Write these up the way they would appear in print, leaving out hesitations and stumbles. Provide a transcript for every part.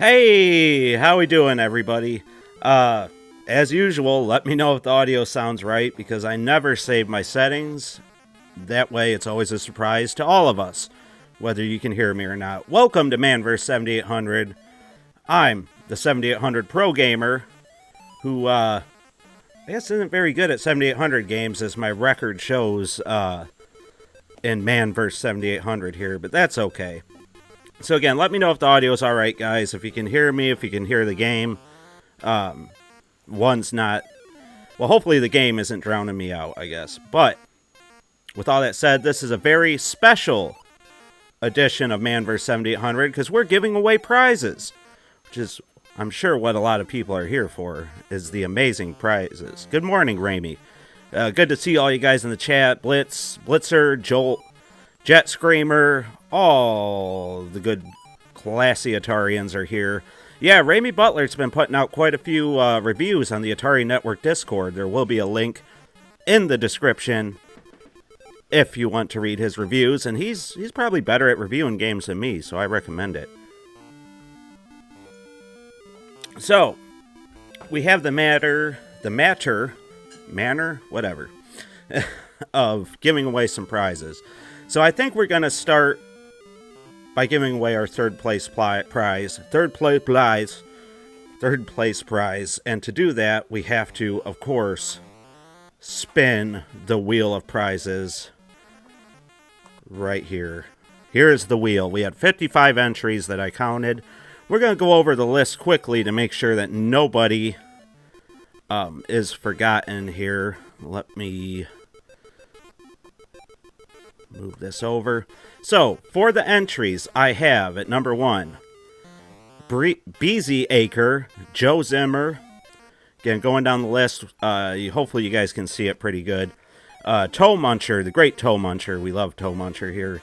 Hey, how we doing, everybody? As usual, let me know if the audio sounds right, because I never save my settings. That way, it's always a surprise to all of us, whether you can hear me or not. Welcome to Man vs. 7800. I'm the 7800 Pro Gamer, who, I guess isn't very good at 7800 games, as my record shows, in Man vs. 7800 here, but that's okay. So again, let me know if the audio is alright, guys. If you can hear me, if you can hear the game. One's not... Well, hopefully the game isn't drowning me out, I guess. But, with all that said, this is a very special edition of Man vs. 7800, because we're giving away prizes. Which is, I'm sure, what a lot of people are here for, is the amazing prizes. Good morning, Ramey. Good to see all you guys in the chat. Blitz, Blitzer, Jolt, Jet Screamer, all the good classy Atarians are here. Yeah, Ramey Butler's been putting out quite a few reviews on the Atari Network Discord. There will be a link in the description if you want to read his reviews. And he's probably better at reviewing games than me, so I recommend it. So, we have the manner, whatever, of giving away some prizes. So I think we're going to start by giving away our third place prize. And to do that, we have to, of course, spin the wheel of prizes right here. Here's the wheel. We had 55 entries that I counted. We're going to go over the list quickly to make sure that nobody is forgotten here. Let me move this over. So, for the entries, I have at number 1, Beezy Acre, Joe Zimmer. Again, going down the list, hopefully you guys can see it pretty good. Toe Muncher, the great Toe Muncher. We love Toe Muncher here.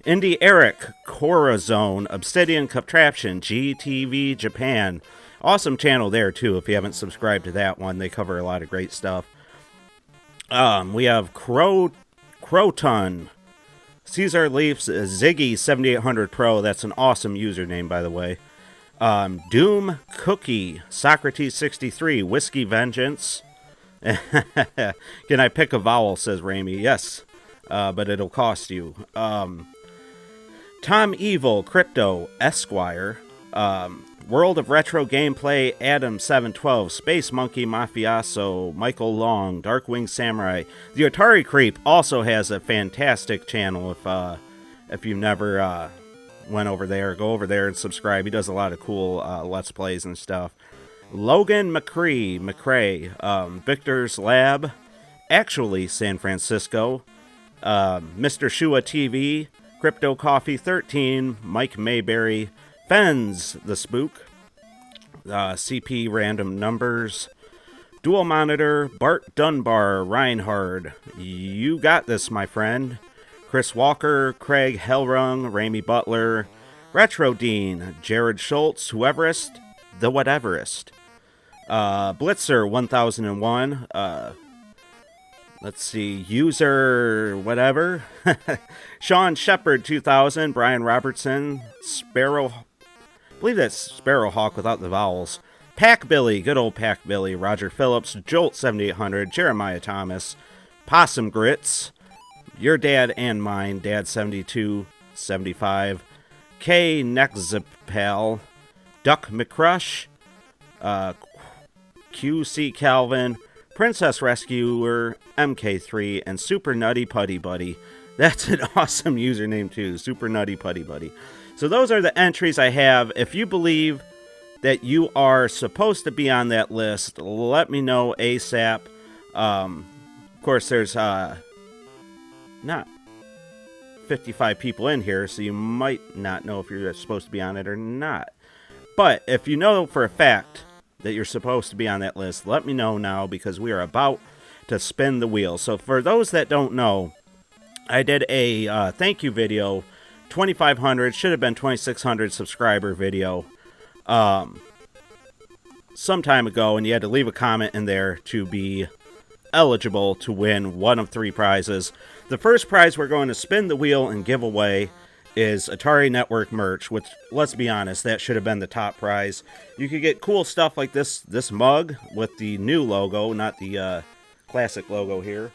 Indie Eric, Corazone, Obsidian Contraption, GTV Japan. Awesome channel there, too, if you haven't subscribed to that one. They cover a lot of great stuff. We have Croton, Caesar Leafs, Ziggy 7800 Pro. That's an awesome username, by the way. Doom Cookie, Socrates 63, Whiskey Vengeance. Can I pick a vowel, says Ramey. Yes, but it'll cost you. Tom Evil, Crypto, Esquire. World of Retro Gameplay, Adam 712, Space Monkey Mafioso, Michael Long, Darkwing Samurai. The Atari Creep also has a fantastic channel. If you've never went over there, go over there and subscribe. He does a lot of cool Let's Plays and stuff. Logan McCrae, Victor's Lab, actually San Francisco, Mr. Shua TV, Crypto Coffee 13, Mike Mayberry, Fens the Spook, CP Random Numbers, Dual Monitor, Bart Dunbar, Reinhard, You Got This, My Friend, Chris Walker, Craig Hellrung, Ramey Butler, Retro Dean, Jared Schultz, Whoeverist, The Whateverist, Blitzer 1001, let's see, User Whatever, Sean Shepard 2000, Brian Robertson, Sparrow, I believe that's Sparrowhawk without the vowels, Pack Billy, good old Pack Billy, Roger Phillips, Jolt 7800, Jeremiah Thomas, Possum Grits, Your Dad and Mine, Dad 7275, K Nexzipal, Duck McCrush, QC Calvin, Princess Rescuer, MK3, and Super Nutty Putty Buddy. That's an awesome username too, Super Nutty Putty Buddy. So those are the entries I have. If you believe that you are supposed to be on that list, let me know ASAP. Of course, there's not 55 people in here, so you might not know if you're supposed to be on it or not. But if you know for a fact that you're supposed to be on that list, let me know now, because we are about to spin the wheel. So for those that don't know, I did a thank you video, 2,500, should have been 2,600 subscriber video, some time ago, and you had to leave a comment in there to be eligible to win one of 3 prizes. The first prize we're going to spin the wheel and give away is Atari Network merch, which, let's be honest, that should have been the top prize. You could get cool stuff like this mug with the new logo, not the classic logo here.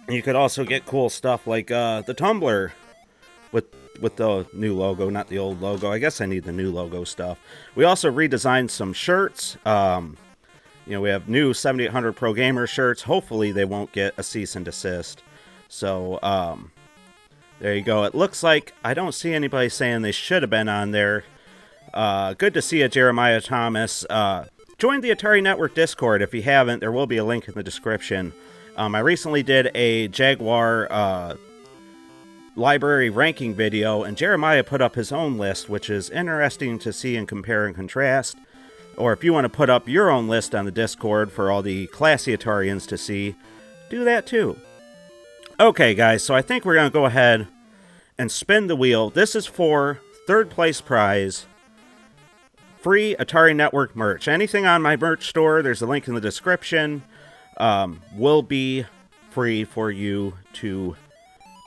You could also get cool stuff like the tumbler with the new logo, not the old logo. I guess I need the new logo stuff. We also redesigned some shirts. We have new 7800 Pro Gamer shirts. Hopefully they won't get a cease and desist. So, there you go. It looks like I don't see anybody saying they should have been on there. Good to see you, Jeremiah Thomas. Join the Atari Network Discord if you haven't. There will be a link in the description. I recently did a Jaguar library ranking video, and Jeremiah put up his own list, which is interesting to see and compare and contrast. Or if you want to put up your own list on the Discord for all the classy Atarians to see, do that too. Okay, guys, so I think we're going to go ahead and spin the wheel. This is for third place prize, free Atari Network merch. Anything on my merch store, there's a link in the description, will be free for you to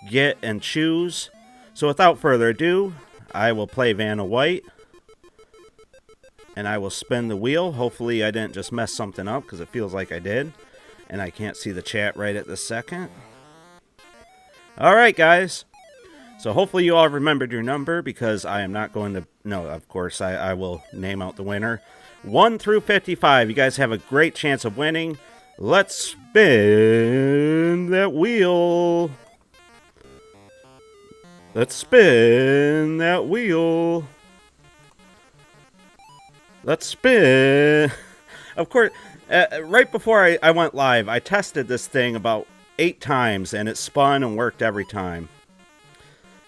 get and choose. So without further ado, I will play Vanna White, and I will spin the wheel. Hopefully I didn't just mess something up, because it feels like I did, and I can't see the chat right at this second. Alright, guys. So hopefully you all remembered your number, because I am not going to... No, of course, I will name out the winner. 1 through 55. You guys have a great chance of winning. Let's spin that wheel. Let's spin that wheel. Let's spin. Of course, right before I went live, I tested this thing about 8 times, and it spun and worked every time.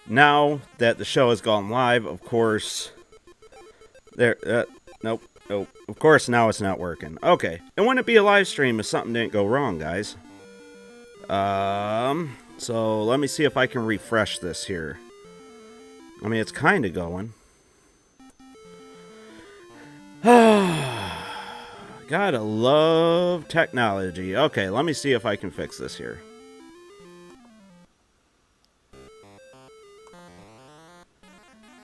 Now that the show has gone live, of course, nope. Of course, now it's not working. Okay, it wouldn't be a live stream if something didn't go wrong, guys. So let me see if I can refresh this here. I mean, it's kind of going. Gotta love technology. Okay, let me see if I can fix this here.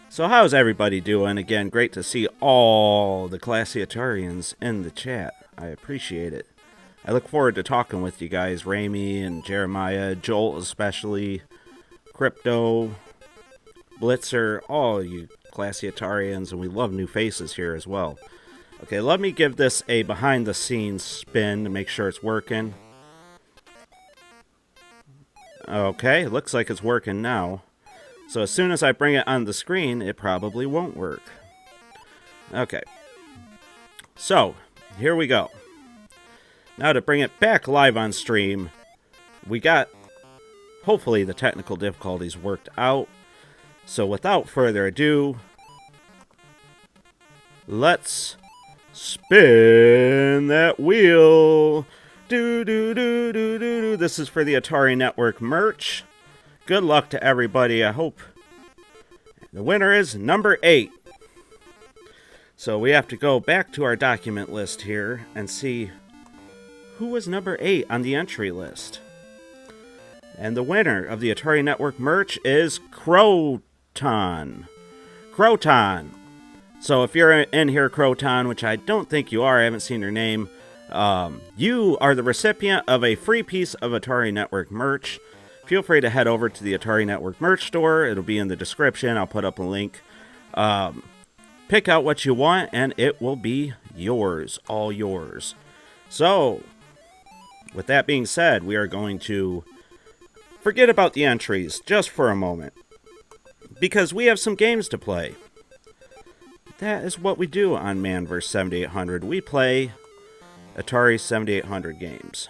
So how's everybody doing? Again, great to see all the classy Atarians in the chat. I appreciate it. I look forward to talking with you guys, Ramy and Jeremiah, Joel especially, Crypto, Blitzer, all you classy Atarians, and we love new faces here as well. Okay, let me give this a behind-the-scenes spin to make sure it's working. Okay, looks like it's working now. So as soon as I bring it on the screen, it probably won't work. Okay. So, here we go. Now to bring it back live on stream, we got, hopefully, the technical difficulties worked out. So without further ado, let's spin that wheel. Do do do do do do. This is for the Atari Network merch. Good luck to everybody. I hope the winner is number 8. So we have to go back to our document list here and see who was number 8 on the entry list. And the winner of the Atari Network merch is Croton. Croton. So if you're in here, Croton, which I don't think you are, I haven't seen your name, you are the recipient of a free piece of Atari Network merch. Feel free to head over to the Atari Network merch store. It'll be in the description. I'll put up a link. Pick out what you want, and it will be yours. All yours. So, with that being said, we are going to forget about the entries just for a moment, because we have some games to play. That is what we do on Man vs. 7800. We play Atari 7800 games.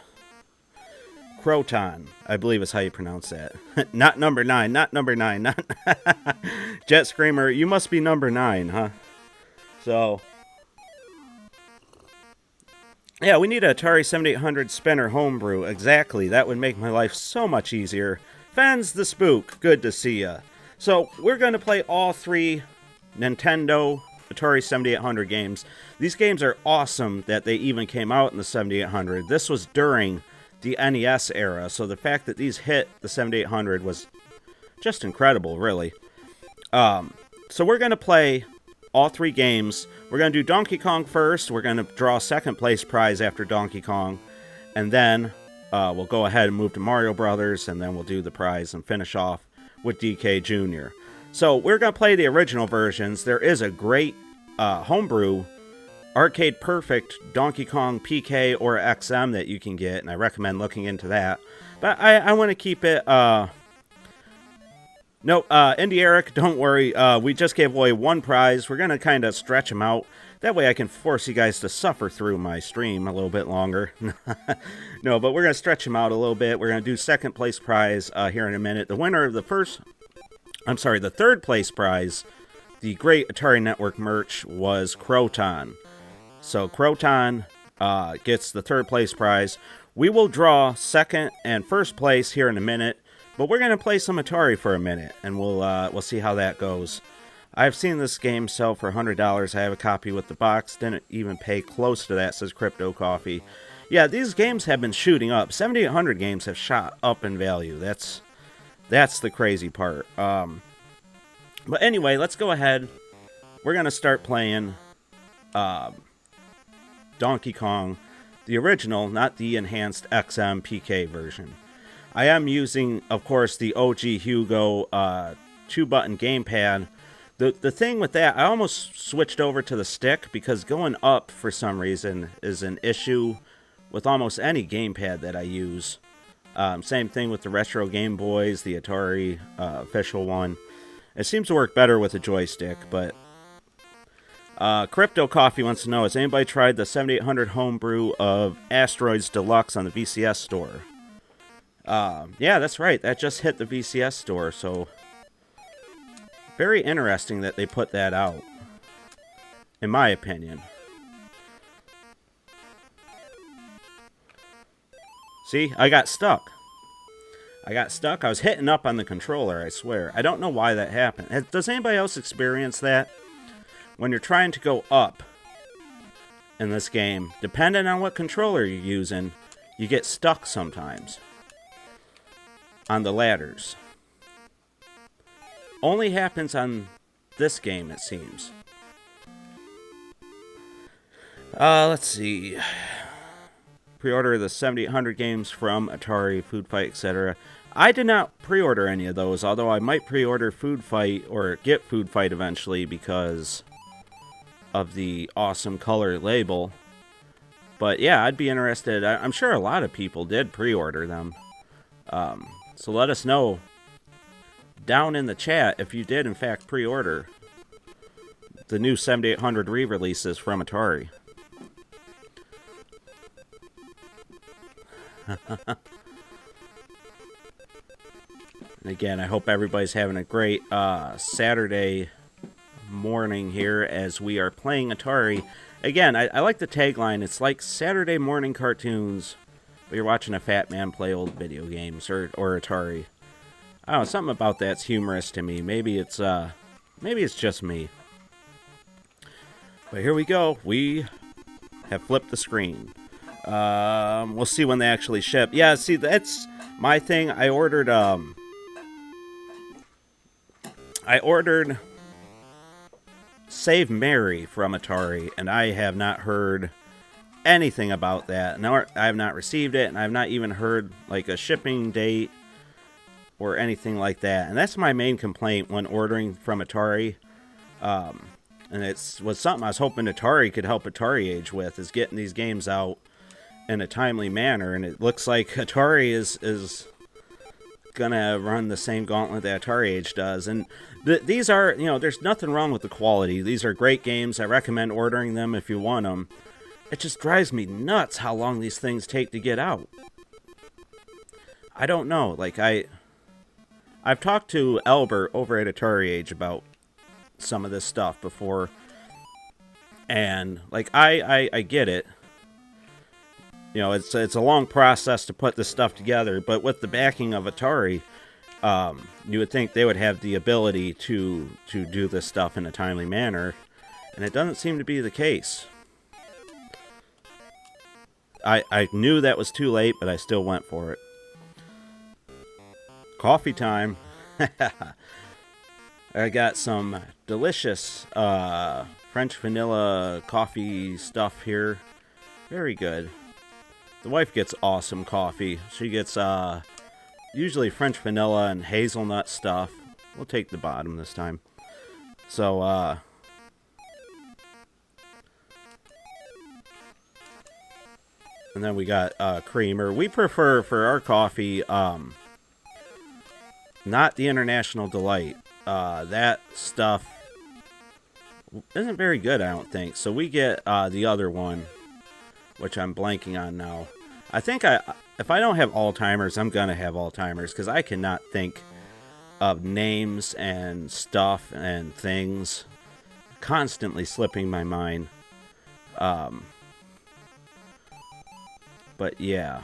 Croton, I believe is how you pronounce that. Not number 9, not number 9, not... Jet Screamer, you must be number 9, huh? So... yeah, we need an Atari 7800 spinner homebrew. Exactly, that would make my life so much easier. Fans the Spook, good to see ya. So, we're going to play all 3 Nintendo Atari 7800 games. These games are awesome that they even came out in the 7800. This was during the NES era, so the fact that these hit the 7800 was just incredible, really. So we're going to play all 3 games. We're going to do Donkey Kong first. We're going to draw second place prize after Donkey Kong. And then we'll go ahead and move to Mario Brothers, and then we'll do the prize and finish off with DK Jr. So we're going to play the original versions. There is a great homebrew, arcade perfect Donkey Kong PK or XM that you can get, and I recommend looking into that. But I want to keep it... No, Indie Eric, don't worry. We just gave away 1 prize. We're going to kind of stretch them out. That way I can force you guys to suffer through my stream a little bit longer. No, but we're going to stretch them out a little bit. We're going to do second place prize here in a minute. The winner of the third place prize, the great Atari Network merch, was Croton. So Croton gets the third place prize. We will draw second and first place here in a minute. But we're going to play some Atari for a minute, and we'll see how that goes. I've seen this game sell for $100. I have a copy with the box. Didn't even pay close to that, says Crypto Coffee. Yeah, these games have been shooting up. 7,800 games have shot up in value. That's the crazy part. But anyway, let's go ahead. We're going to start playing Donkey Kong, the original, not the enhanced XM PK version. I am using, of course, the OG Hugo 2-button gamepad. The thing with that, I almost switched over to the stick because going up, for some reason, is an issue with almost any gamepad that I use. Same thing with the retro Game Boys, the Atari official one. It seems to work better with a joystick, but... Crypto Coffee wants to know, has anybody tried the 7800 homebrew of Asteroids Deluxe on the VCS store? Yeah, that's right. That just hit the VCS store, so very interesting that they put that out, in my opinion. See, I got stuck. I was hitting up on the controller, I swear. I don't know why that happened. Does anybody else experience that? When you're trying to go up in this game, depending on what controller you're using, you get stuck sometimes on the ladders. Only happens on this game, it seems. Let's see. Pre-order the 7800 games from Atari, Food Fight, etc. I did not pre-order any of those, although I might pre-order Food Fight or get Food Fight eventually because of the awesome color label. But yeah, I'd be interested. I'm sure a lot of people did pre-order them. So let us know down in the chat if you did in fact pre-order the new 7800 re-releases from Atari. And again, I hope everybody's having a great Saturday morning here as we are playing Atari. Again, I like the tagline. It's like Saturday morning cartoons, but you're watching a fat man play old video games or Atari. I don't know, something about that's humorous to me. Maybe it's just me. But here we go. We have flipped the screen. We'll see when they actually ship. Yeah, see, that's my thing. I ordered Save Mary from Atari, and I have not heard anything about that. No, I have not received it, and I have not even heard like a shipping date or anything like that. And that's my main complaint when ordering from Atari. And it was something I was hoping Atari could help Atari Age with, is getting these games out in a timely manner. And it looks like Atari is gonna run the same gauntlet that Atari Age does. And these are, there's nothing wrong with the quality. These are great games. I recommend ordering them if you want them. It just drives me nuts how long these things take to get out. I don't know. Like, I've talked to Albert over at Atari Age about some of this stuff before, and like I get it. It's a long process to put this stuff together, but with the backing of Atari, you would think they would have the ability to do this stuff in a timely manner, and it doesn't seem to be the case. I knew that was too late, but I still went for it. Coffee time. I got some delicious French vanilla coffee stuff here. Very good. The wife gets awesome coffee. She gets usually French vanilla and hazelnut stuff. We'll take the bottom this time. So, and then we got creamer. We prefer for our coffee, not the International Delight. That stuff isn't very good, I don't think. So we get the other one, which I'm blanking on now. I think if I don't have Alzheimer's, I'm going to have Alzheimer's because I cannot think of names and stuff and things. Constantly slipping my mind. But yeah.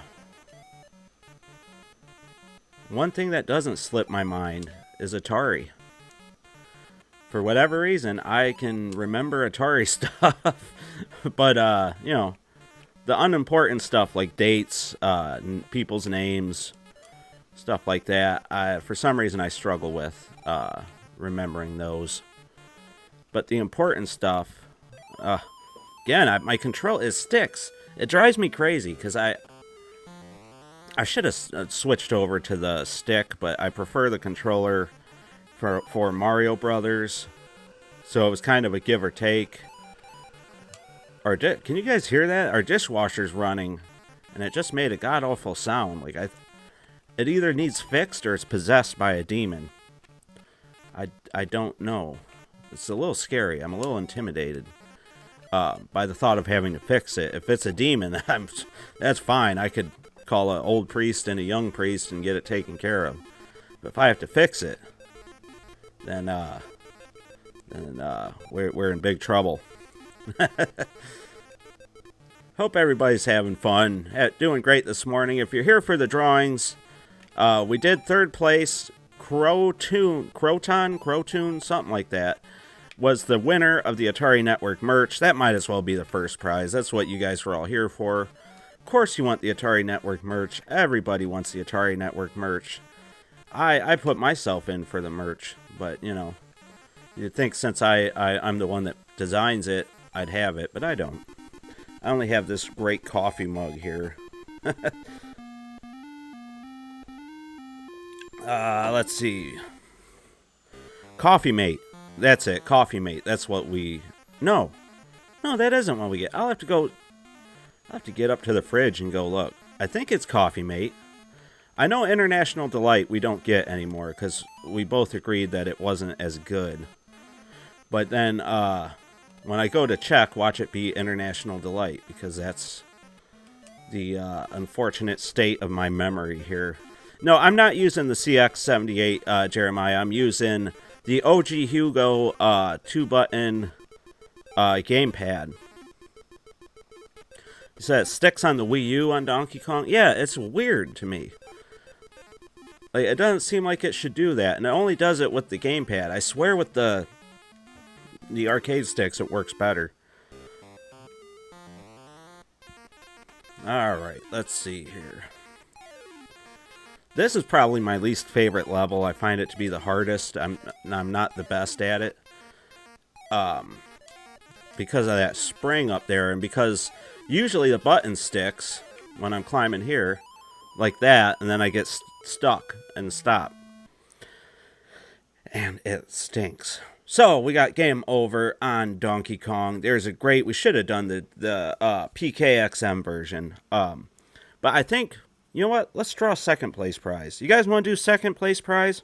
One thing that doesn't slip my mind is Atari. For whatever reason, I can remember Atari stuff. But, you know, the unimportant stuff like dates, people's names, stuff like that, for some reason I struggle with remembering those. But the important stuff, again, my control, it sticks. It drives me crazy because I should have switched over to the stick, but I prefer the controller for Mario Brothers. So it was kind of a give or take. Can you guys hear that? Our dishwasher's running, and it just made a god-awful sound. Like it either needs fixed or it's possessed by a demon. I don't know. It's a little scary. I'm a little intimidated by the thought of having to fix it. If it's a demon, that's fine. I could call an old priest and a young priest and get it taken care of. But if I have to fix it, then we're in big trouble. Hope everybody's having fun, doing great this morning. If you're here for the drawings, we did third place. Crotoon, something like that, was the winner of the Atari Network merch. That might as well be the first prize. That's what you guys were all here for. Of course you want the Atari Network merch. Everybody wants the Atari Network merch. I put myself in for the merch, but, you know, you'd think since I'm the one that designs it, I'd have it, but I don't. I only have this great coffee mug here. Let's see. Coffee Mate. That's it. Coffee Mate. That's what we... No, that isn't what we get. I'll have to get up to the fridge and go look. I think it's Coffee Mate. I know International Delight we don't get anymore because we both agreed that it wasn't as good. But then, when I go to check, watch it be International Delight, because that's the unfortunate state of my memory here. No, I'm not using the CX78, Jeremiah. I'm using the OG Hugo 2-button gamepad. You said it sticks on the Wii U on Donkey Kong? Yeah, it's weird to me. Like, it doesn't seem like it should do that, and it only does it with the gamepad. I swear with the arcade sticks, it works better. Alright, let's see here. This is probably my least favorite level. I find it to be the hardest. I'm not the best at it. Because of that spring up there, and because usually the button sticks when I'm climbing here, like that, and then I get stuck and stop. And it stinks. So, we got game over on Donkey Kong. There's a great... We should have done the PKXM version. But I think... You know what? Let's draw second place prize. You guys want to do second place prize?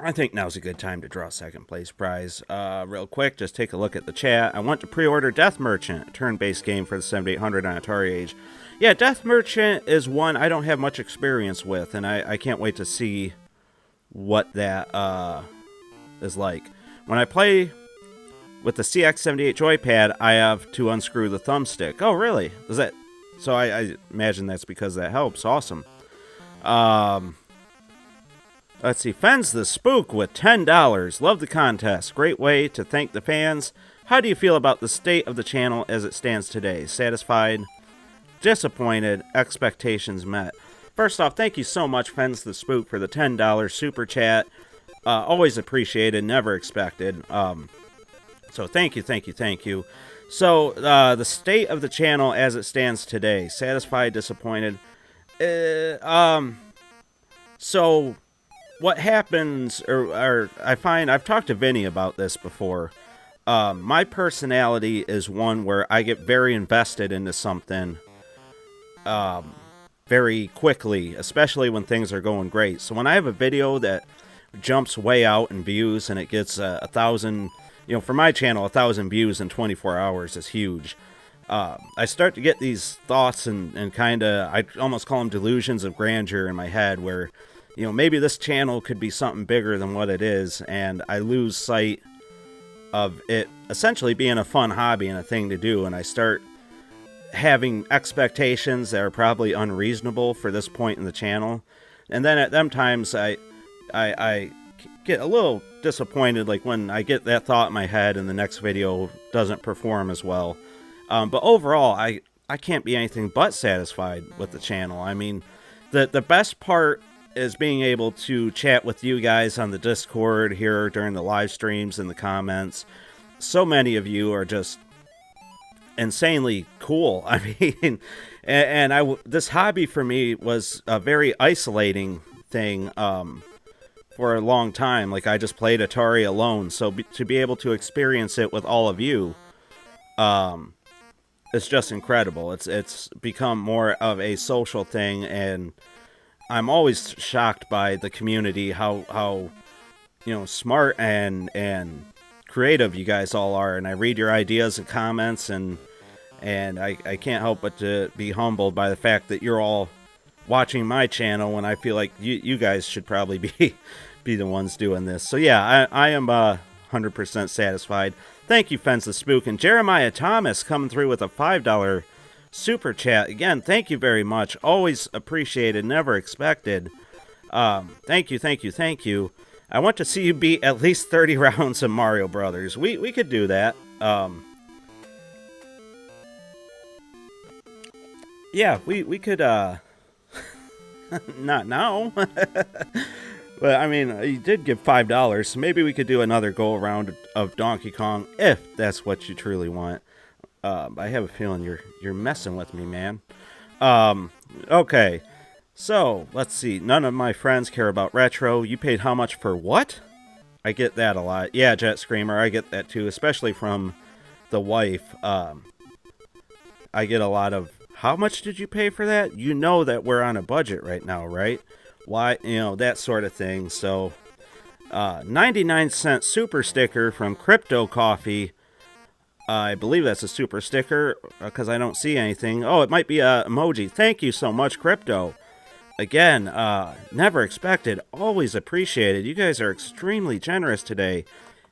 I think now's a good time to draw second place prize. Real quick, just take a look at the chat. I want to pre-order Death Merchant, a turn-based game for the 7800 on Atari Age. Yeah, Death Merchant is one I don't have much experience with, and I can't wait to see what that is like. When I play with the CX78 joypad, I have to unscrew the thumbstick. Oh, really? Is that... So I imagine that's because that helps. Awesome. Let's see. Fens the Spook with $10. Love the contest. Great way to thank the fans. How do you feel about the state of the channel as it stands today? Satisfied? Disappointed? Expectations met? first off, thank you so much, Fens the Spook, for the $10 super chat. Always appreciated, never expected. So thank you, thank you, thank you. So, the state of the channel as it stands today. Satisfied, disappointed. So, what happens, or I find, I've talked to Vinny about this before. My personality is one where I get very invested into something very quickly, especially when things are going great. So when I have a video that jumps way out in views and it gets 1,000, for my channel, 1,000 views in 24 hours is huge. I start to get these thoughts and kind of, I almost call them delusions of grandeur in my head where, maybe this channel could be something bigger than what it is, and I lose sight of it essentially being a fun hobby and a thing to do, and I start having expectations that are probably unreasonable for this point in the channel. And then at them times I get a little disappointed, like when I get that thought in my head and the next video doesn't perform as well. But overall, I can't be anything but satisfied with the channel. I mean, the best part is being able to chat with you guys on the Discord here during the live streams and the comments. So many of you are just insanely cool. I mean, this hobby for me was a very isolating thing for a long time. Like, I just played Atari alone, so to be able to experience it with all of you, it's just incredible. It's become more of a social thing, and I'm always shocked by the community, how smart and creative you guys all are. And I read your ideas and comments, and I can't help but to be humbled by the fact that you're all watching my channel when I feel like you guys should probably be the ones doing this. So yeah, I am 100% satisfied. Thank you, Fence the Spook. And Jeremiah Thomas coming through with a $5 super chat. Again, thank you very much. Always appreciated, never expected. Thank you, thank you, thank you. I want to see you beat at least 30 rounds of Mario Brothers. We could do that. Yeah, we could, not now. But, I mean, you did give $5, so maybe we could do another go-around of Donkey Kong, if that's what you truly want. I have a feeling you're messing with me, man. Okay. So, let's see. None of my friends care about retro. You paid how much for what? I get that a lot. Yeah, Jet Screamer, I get that too, especially from the wife. I get a lot of, how much did you pay for that? You know that we're on a budget right now, right? Why, that sort of thing. So, 99-cent super sticker from Crypto Coffee. I believe that's a super sticker, because I don't see anything. Oh, it might be a emoji. Thank you so much, Crypto. Again, never expected, always appreciated. You guys are extremely generous today,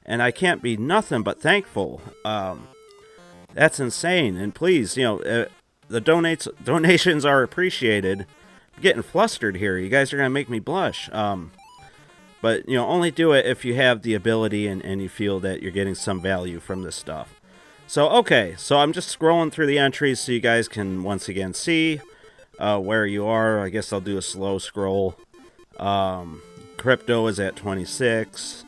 and I can't be nothing but thankful. That's insane, and please, the donations are appreciated. I'm getting flustered here. You guys are going to make me blush. But, only do it if you have the ability and you feel that you're getting some value from this stuff. So, okay, so I'm just scrolling through the entries so you guys can once again see where you are. I guess I'll do a slow scroll. Crypto is at 26.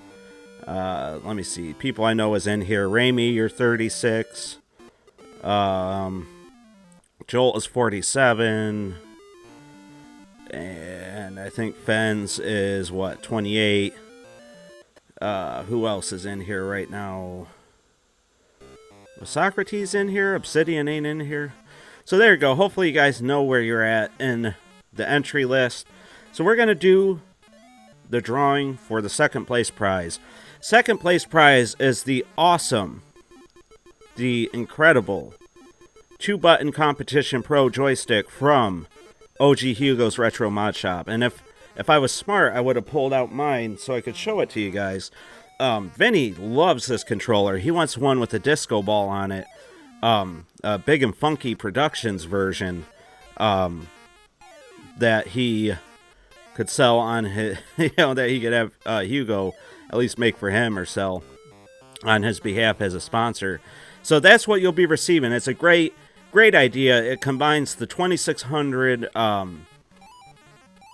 Let me see. People I know is in here. Raimi, you're 36. Joel is 47. And I think Fens is, 28. Who else is in here right now? Was Socrates in here? Obsidian ain't in here. So there you go. Hopefully you guys know where you're at in the entry list. So we're going to do the drawing for the second place prize. Second place prize is the awesome, the incredible 2-button competition pro joystick from OG Hugo's Retro Mod Shop. And if I was smart, I would have pulled out mine so I could show it to you guys. Vinny loves this controller. He wants one with a disco ball on it. A Big and Funky Productions version that he could sell on his, that he could have Hugo at least make for him or sell on his behalf as a sponsor. So that's what you'll be receiving. It's a great idea. It combines the 2600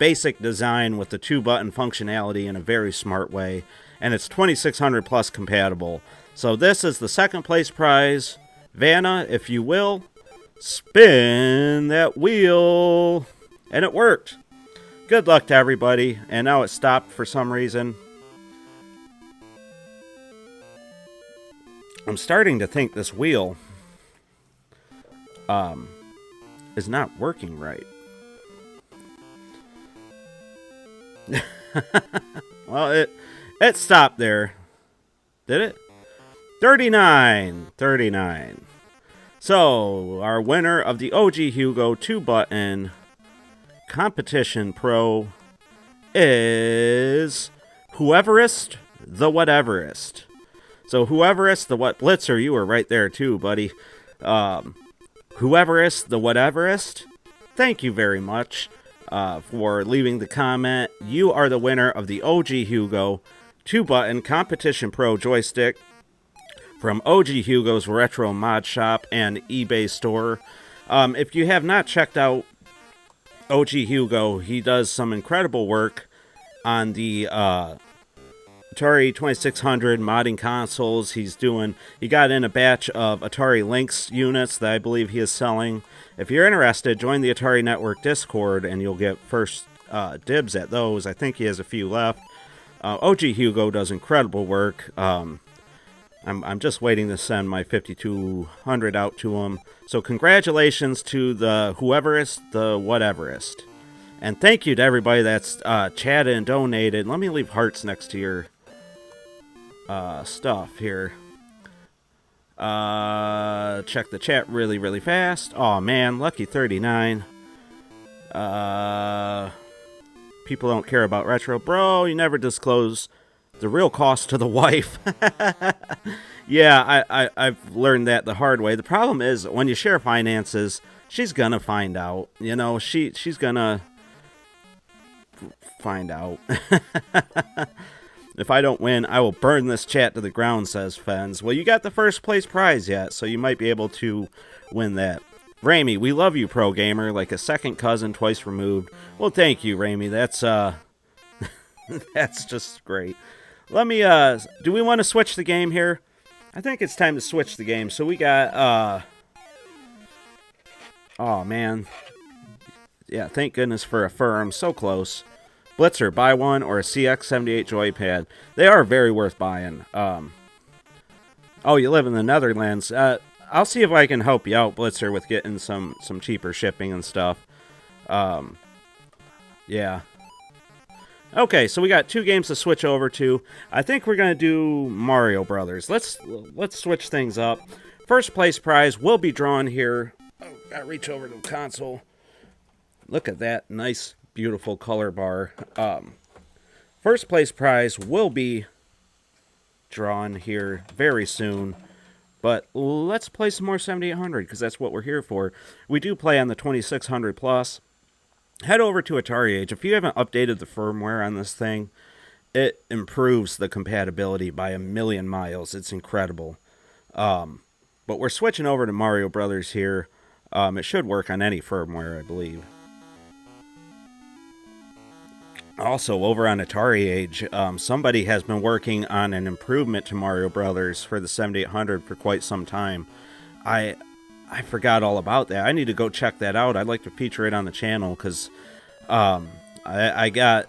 basic design with the 2-button functionality in a very smart way, and it's 2600 plus compatible. So this is the second place prize. Vanna, if you will, spin that wheel. And it worked. Good luck to everybody. And now it stopped for some reason. I'm starting to think this wheel is not working right. Well, it stopped there. Did it? 39. So, our winner of the OG Hugo 2-button Competition Pro is Whoeverist the Whateverist. So, Whoeverist the What Blitzer, you were right there too, buddy. Whoeverist the Whateverist, thank you very much for leaving the comment. You are the winner of the OG Hugo 2-button Competition Pro joystick from OG Hugo's Retro Mod Shop and eBay store. If you have not checked out OG Hugo, he does some incredible work on the Atari 2600 modding consoles. He got in a batch of Atari Lynx units that I believe he is selling. If you're interested, join the Atari Network Discord and you'll get first dibs at those. I think he has a few left. OG Hugo does incredible work. I'm just waiting to send my 5200 out to him. So congratulations to the Whoeverist, the Whateverist. And thank you to everybody that's chatted and donated. Let me leave hearts next to your stuff here. Check the chat really fast. Oh man, lucky 39. People don't care about retro. Bro, you never disclose the real cost to the wife. Yeah, I've learned that the hard way. The problem is when you share finances, she's gonna find out. You know, she's gonna find out. If I don't win, I will burn this chat to the ground, says Fens. Well, you got the first place prize yet, so you might be able to win that. Ramey, we love you, pro gamer, like a second cousin twice removed. Well, thank you, Ramey. That's that's just great. Let me do we want to switch the game here? I think it's time to switch the game. So we got oh man. Yeah, thank goodness for a firm. So close. Blitzer, buy one, or a CX78 joypad. They are very worth buying. Oh, you live in the Netherlands. I'll see if I can help you out, Blitzer, with getting some cheaper shipping and stuff. Yeah. Okay, so we got 2 games to switch over to. I think we're gonna do Mario Brothers. Let's switch things up. First place prize will be drawn here. Oh, gotta reach over to the console. Look at that nice, beautiful color bar. First place prize will be drawn here very soon. But let's play some more 7800 because that's what we're here for. We do play on the 2600 plus. Head over to Atari Age. If you haven't updated the firmware on this thing, it improves the compatibility by a million miles. It's incredible. But we're switching over to Mario Brothers here. It should work on any firmware, I believe. Also, over on Atari Age, somebody has been working on an improvement to Mario Brothers for the 7800 for quite some time. I forgot all about that. I need to go check that out. I'd like to feature it on the channel because I got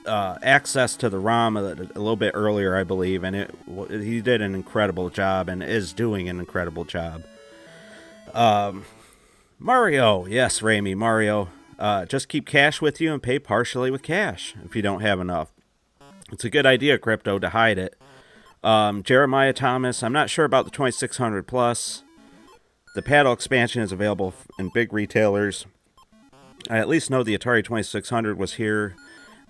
access to the ROM a little bit earlier, I believe, and he did an incredible job and is doing an incredible job. Mario, yes, Ramey, Mario. Just keep cash with you and pay partially with cash if you don't have enough. It's a good idea, Crypto, to hide it. Jeremiah Thomas, I'm not sure about the 2600 plus. The paddle expansion is available in big retailers. I at least know the Atari 2600 was here,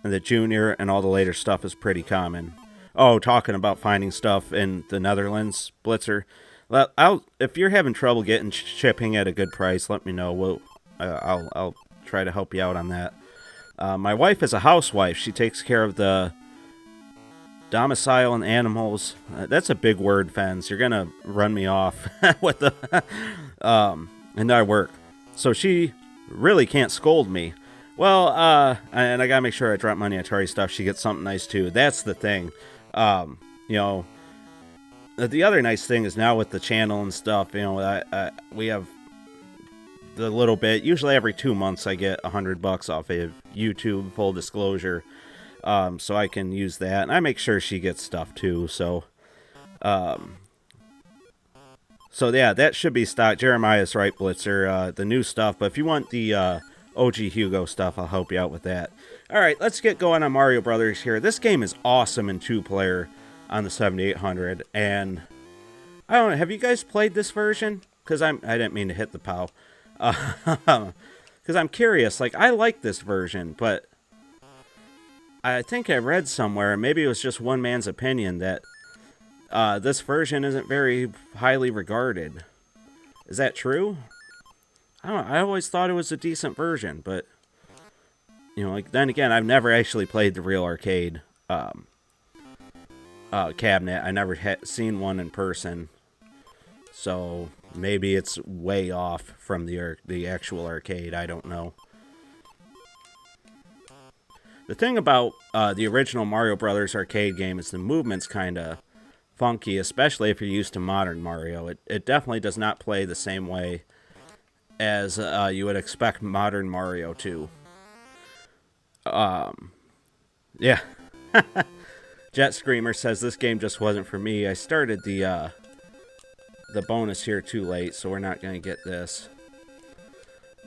and the Junior and all the later stuff is pretty common. Oh, talking about finding stuff in the Netherlands, Blitzer. If you're having trouble getting shipping at a good price, let me know. I'll try to help you out on that. My wife is a housewife. She takes care of the domicile and animals. That's a big word, Fens. You're gonna run me off with the and I work, so she really can't scold me. Well, and I gotta make sure I drop money on Atari stuff. She gets something nice too. That's the thing. You know, the other nice thing is now with the channel and stuff. You know, we have the little bit. Usually every 2 months, I get $100 off of YouTube. Full disclosure, so I can use that, and I make sure she gets stuff too. So, yeah, that should be stock. Jeremiah's right, Blitzer. The new stuff, but if you want the OG Hugo stuff, I'll help you out with that. Alright, let's get going on Mario Brothers here. This game is awesome in 2-player on the 7800, and I don't know, have you guys played this version? Because I didn't mean to hit the POW. Because I'm curious, like, I like this version, but I think I read somewhere, maybe it was just one man's opinion, that this version isn't very highly regarded. Is that true? I don't know, I always thought it was a decent version, but, you know, like, then again, I've never actually played the real arcade cabinet. I never seen one in person, so maybe it's way off from the actual arcade. I don't know. The thing about the original Mario Brothers arcade game is the movement's kind of funky, especially if you're used to modern Mario. It definitely does not play the same way as you would expect modern Mario to. Yeah. Jet Screamer says, this game just wasn't for me. I started the bonus here too late, so we're not going to get this.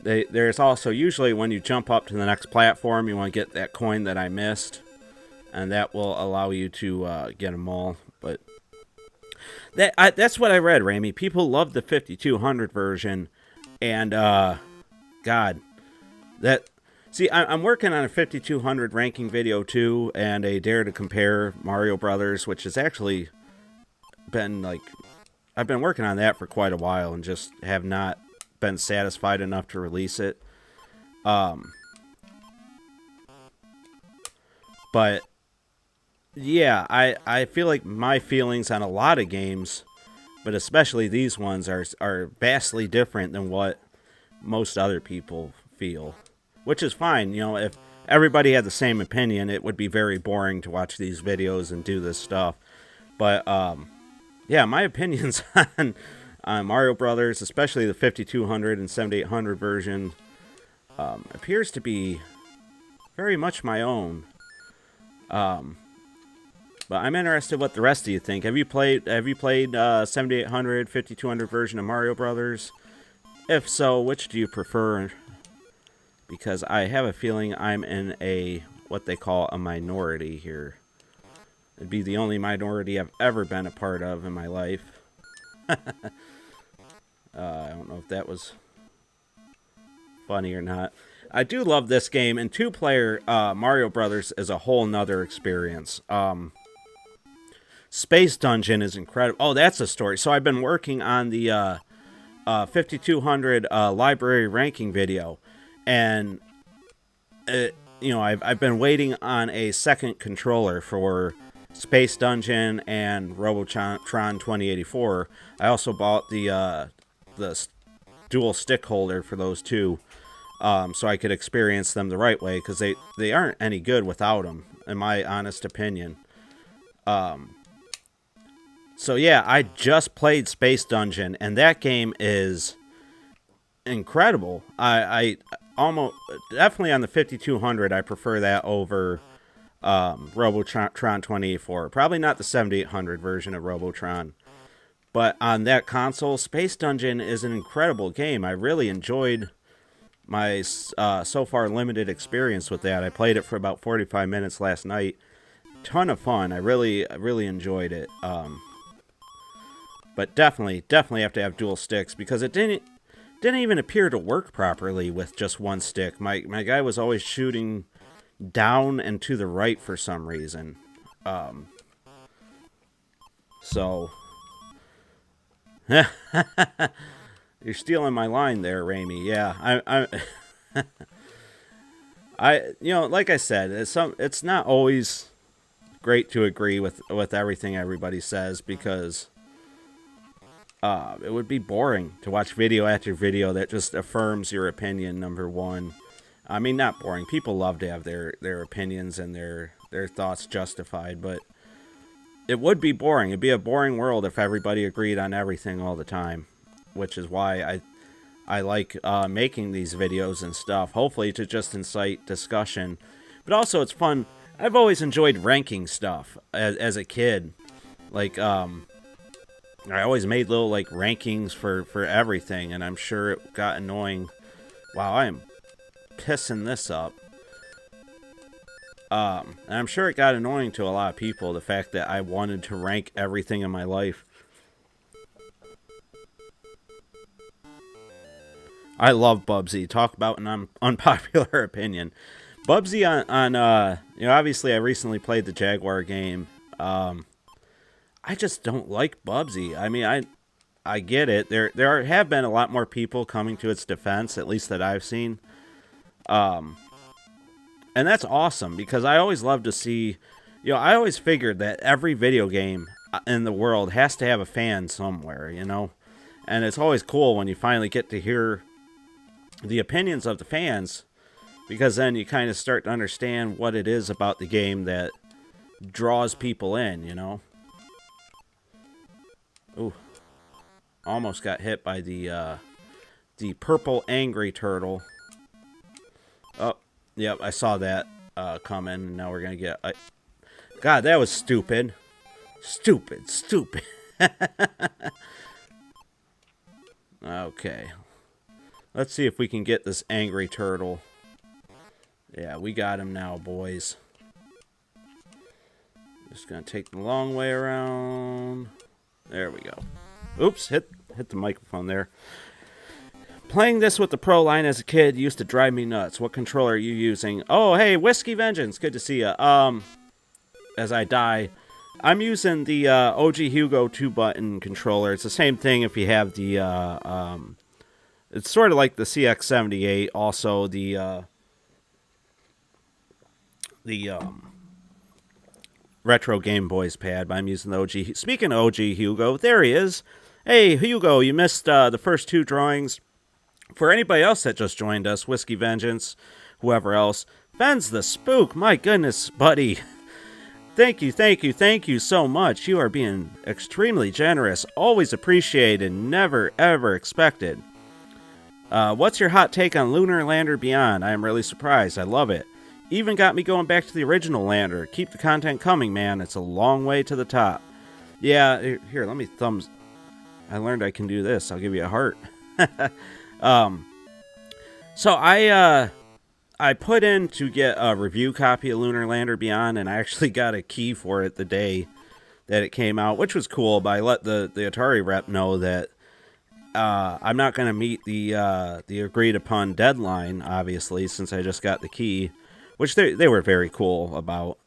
There's also, usually when you jump up to the next platform, you want to get that coin that I missed, and that will allow you to get them all. But that's what I read, Ramy. People love the 5200 version, and God, see, I'm working on a 5200 ranking video too, and a Dare to Compare Mario Brothers, which has actually been like, I've been working on that for quite a while and just have not been satisfied enough to release it. But yeah, I feel like my feelings on a lot of games, but especially these ones, are vastly different than what most other people feel, which is fine. You know, if everybody had the same opinion, it would be very boring to watch these videos and do this stuff. But yeah, my opinions on Mario Brothers, especially the 5200 and 7800 version, appears to be very much my own. But I'm interested what the rest of you think. Have you played 7800, 5200 version of Mario Brothers? If so, which do you prefer? Because I have a feeling I'm in what they call a minority here. It'd be the only minority I've ever been a part of in my life. I don't know if that was funny or not. I do love this game, and 2-player Mario Brothers is a whole nother experience. Space Dungeon is incredible. Oh, that's a story. So I've been working on the 5200 library ranking video, and you know, I've been waiting on a second controller for Space Dungeon and Robotron 2084. I also bought the dual stick holder for those two, so I could experience them the right way, because they aren't any good without them, in my honest opinion. So yeah, I just played Space Dungeon, and that game is incredible. I almost definitely on the 5200, I prefer that over Robotron 2084. Probably not the 7800 version of Robotron, but on that console, Space Dungeon is an incredible game. I really enjoyed my so far limited experience with that. I played it for about 45 minutes last night. Ton of fun. I really enjoyed it. But definitely have to have dual sticks, because it didn't even appear to work properly with just one stick. My guy was always shooting down and to the right for some reason. So you're stealing my line there, Ramy. Yeah, I you know, like I said, it's not always great to agree with everything everybody says, because it would be boring to watch video after video that just affirms your opinion, number one. I mean, not boring. People love to have their opinions and their thoughts justified, but it would be boring. It'd be a boring world if everybody agreed on everything all the time, which is why I like making these videos and stuff, hopefully to just incite discussion. But also it's fun. I've always enjoyed ranking stuff as a kid. Like, I always made little, like, rankings for everything, and I'm sure it got annoying. Wow, I am pissing this up. And I'm sure it got annoying to a lot of people, the fact that I wanted to rank everything in my life. I love Bubsy. Talk about an unpopular opinion. Bubsy on obviously I recently played the Jaguar game. I just don't like Bubsy. I mean, I get it. There have been a lot more people coming to its defense, at least that I've seen. And that's awesome, because I always love to see, I always figured that every video game in the world has to have a fan somewhere, And it's always cool when you finally get to hear the opinions of the fans, because then you kind of start to understand what it is about the game that draws people in, Ooh. Almost got hit by the purple angry turtle. Oh, yep, I saw that coming, and now we're going to get... God, that was stupid. Stupid. Okay. Let's see if we can get this angry turtle. Yeah, we got him now, boys. Just going to take the long way around. There we go. Oops, hit the microphone there. Playing this with the Pro line as a kid used to drive me nuts. What controller are you using? Oh, hey, Whiskey Vengeance. Good to see you. As I die, I'm using the OG Hugo 2-button controller. It's the same thing if you have the... it's sort of like the CX-78. Also, the retro Game Boys pad, but I'm using the OG. Speaking of OG Hugo, there he is. Hey, Hugo, you missed the first two drawings. For anybody else that just joined us, Whiskey Vengeance, whoever else, Ben's the Spook. My goodness, buddy. Thank you so much. You are being extremely generous. Always appreciated. Never, ever expected. What's your hot take on Lunar Lander Beyond? I am really surprised. I love it. Even got me going back to the original Lander. Keep the content coming, man. It's a long way to the top. Yeah, here, let me thumbs. I learned I can do this. I'll give you a heart. So I put in to get a review copy of Lunar Lander Beyond, and I actually got a key for it the day that it came out, which was cool, but I let the Atari rep know that I'm not going to meet the agreed upon deadline, obviously, since I just got the key, which they were very cool about.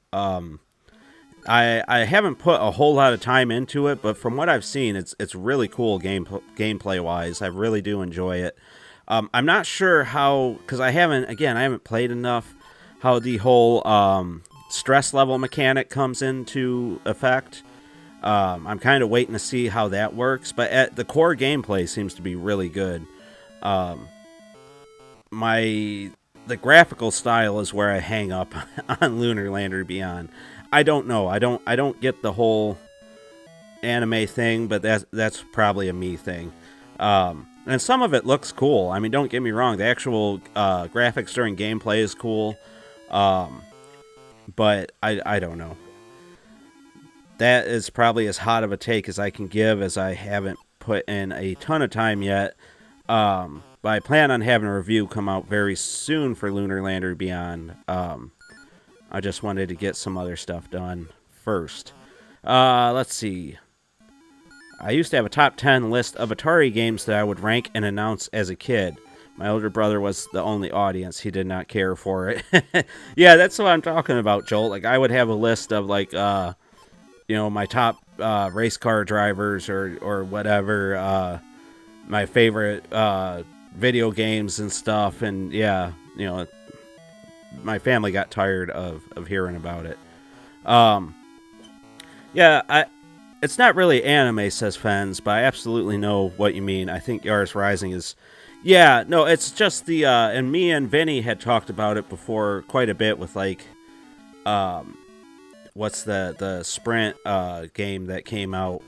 I haven't put a whole lot of time into it, but from what I've seen, it's really cool gameplay-wise. I really do enjoy it. I'm not sure how, because I haven't played enough, how the whole stress level mechanic comes into effect. I'm kind of waiting to see how that works, but the core gameplay seems to be really good. The graphical style is where I hang up on Lunar Lander Beyond. I don't know. I don't get the whole anime thing, but that's probably a me thing. And some of it looks cool. I mean, don't get me wrong. The actual graphics during gameplay is cool. But I don't know. That is probably as hot of a take as I can give, as I haven't put in a ton of time yet. But I plan on having a review come out very soon for Lunar Lander Beyond. I just wanted to get some other stuff done first. Let's see. I used to have a top 10 list of Atari games that I would rank and announce as a kid. My older brother was the only audience. He did not care for it. Yeah, that's what I'm talking about, Joel. Like, I would have a list of, like, my top race car drivers or whatever, my favorite video games and stuff. And, yeah, my family got tired of hearing about it. Yeah, It's not really anime, says Fens, but I absolutely know what you mean. I think Yars Rising is... Yeah, no, it's just the... and me and Vinny had talked about it before quite a bit with, like... what's the Sprint game that came out,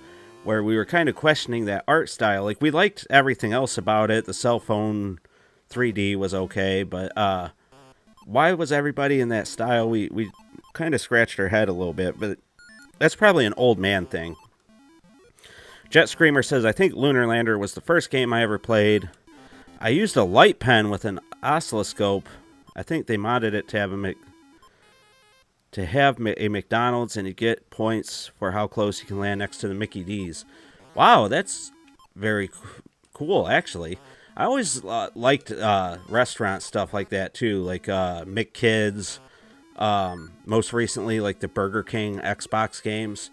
where we were kind of questioning that art style. Like, we liked everything else about it. The cell phone 3D was okay, but why was everybody in that style? We kind of scratched our head a little bit, but that's probably an old man thing. Jet Screamer says, I think Lunar Lander was the first game I ever played. I used a light pen with an oscilloscope. I think they modded it to have a McDonald's, and you get points for how close you can land next to the Mickey D's. Wow, that's very cool, actually. I always liked restaurant stuff like that, too, like McKids. Most recently, like the Burger King Xbox games.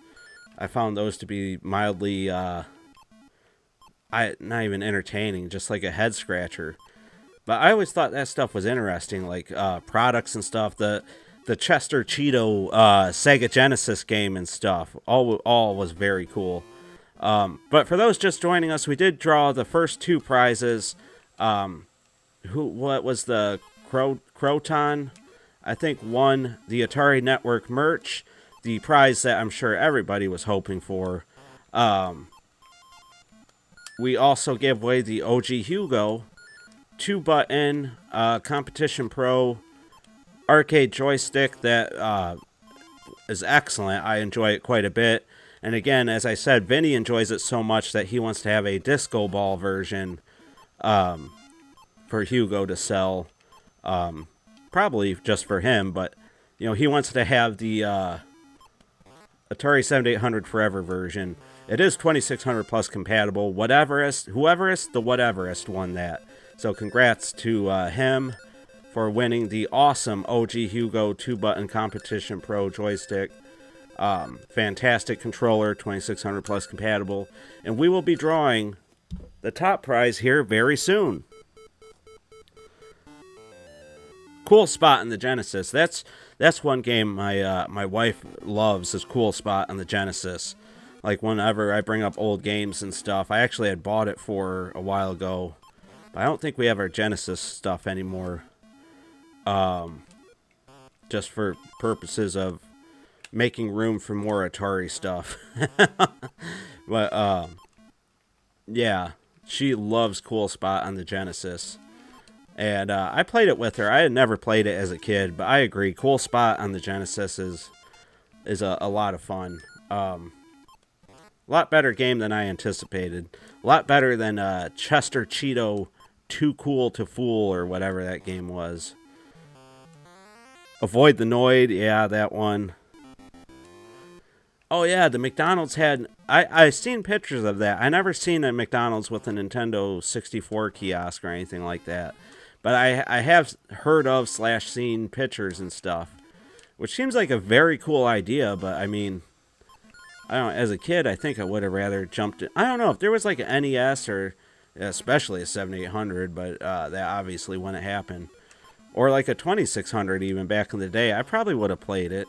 I found those to be mildly, not even entertaining, just like a head scratcher. But I always thought that stuff was interesting, like products and stuff. The Chester Cheeto Sega Genesis game and stuff, all was very cool. But for those just joining us, we did draw the first two prizes. What was the Croton? I think won the Atari Network merch, the prize that I'm sure everybody was hoping for. We also gave away the OG Hugo 2-button Competition Pro arcade joystick that is excellent. I enjoy it quite a bit. And again, as I said, Vinny enjoys it so much that he wants to have a disco ball version for Hugo to sell. Probably just for him, but he wants to have the Atari 7800 Forever version. It is 2600 plus compatible. Whoeverist, the whateverist won that. So congrats to him for winning the awesome OG Hugo 2-button Competition Pro joystick. Fantastic controller, 2600 plus compatible. And we will be drawing the top prize here very soon. Cool Spot in the Genesis. That's one game my wife loves, is Cool Spot on the Genesis. Like, whenever I bring up old games and stuff, I actually had bought it for a while ago. But I don't think we have our Genesis stuff anymore. Just for purposes of making room for more Atari stuff. But, yeah, she loves Cool Spot on the Genesis. And I played it with her. I had never played it as a kid, but I agree. Cool Spot on the Genesis is a lot of fun. A lot better game than I anticipated. A lot better than Chester Cheeto Too Cool to Fool, or whatever that game was. Avoid the Noid, yeah, that one. Oh yeah, the McDonald's had... I seen pictures of that. I never seen a McDonald's with a Nintendo 64 kiosk or anything like that. But I have heard of / seen pictures and stuff. Which seems like a very cool idea, but I mean... I don't know, as a kid, I think I would have rather jumped in. I don't know, if there was like an NES or especially a 7800, but that obviously wouldn't happen. Or like a 2600 even back in the day, I probably would have played it.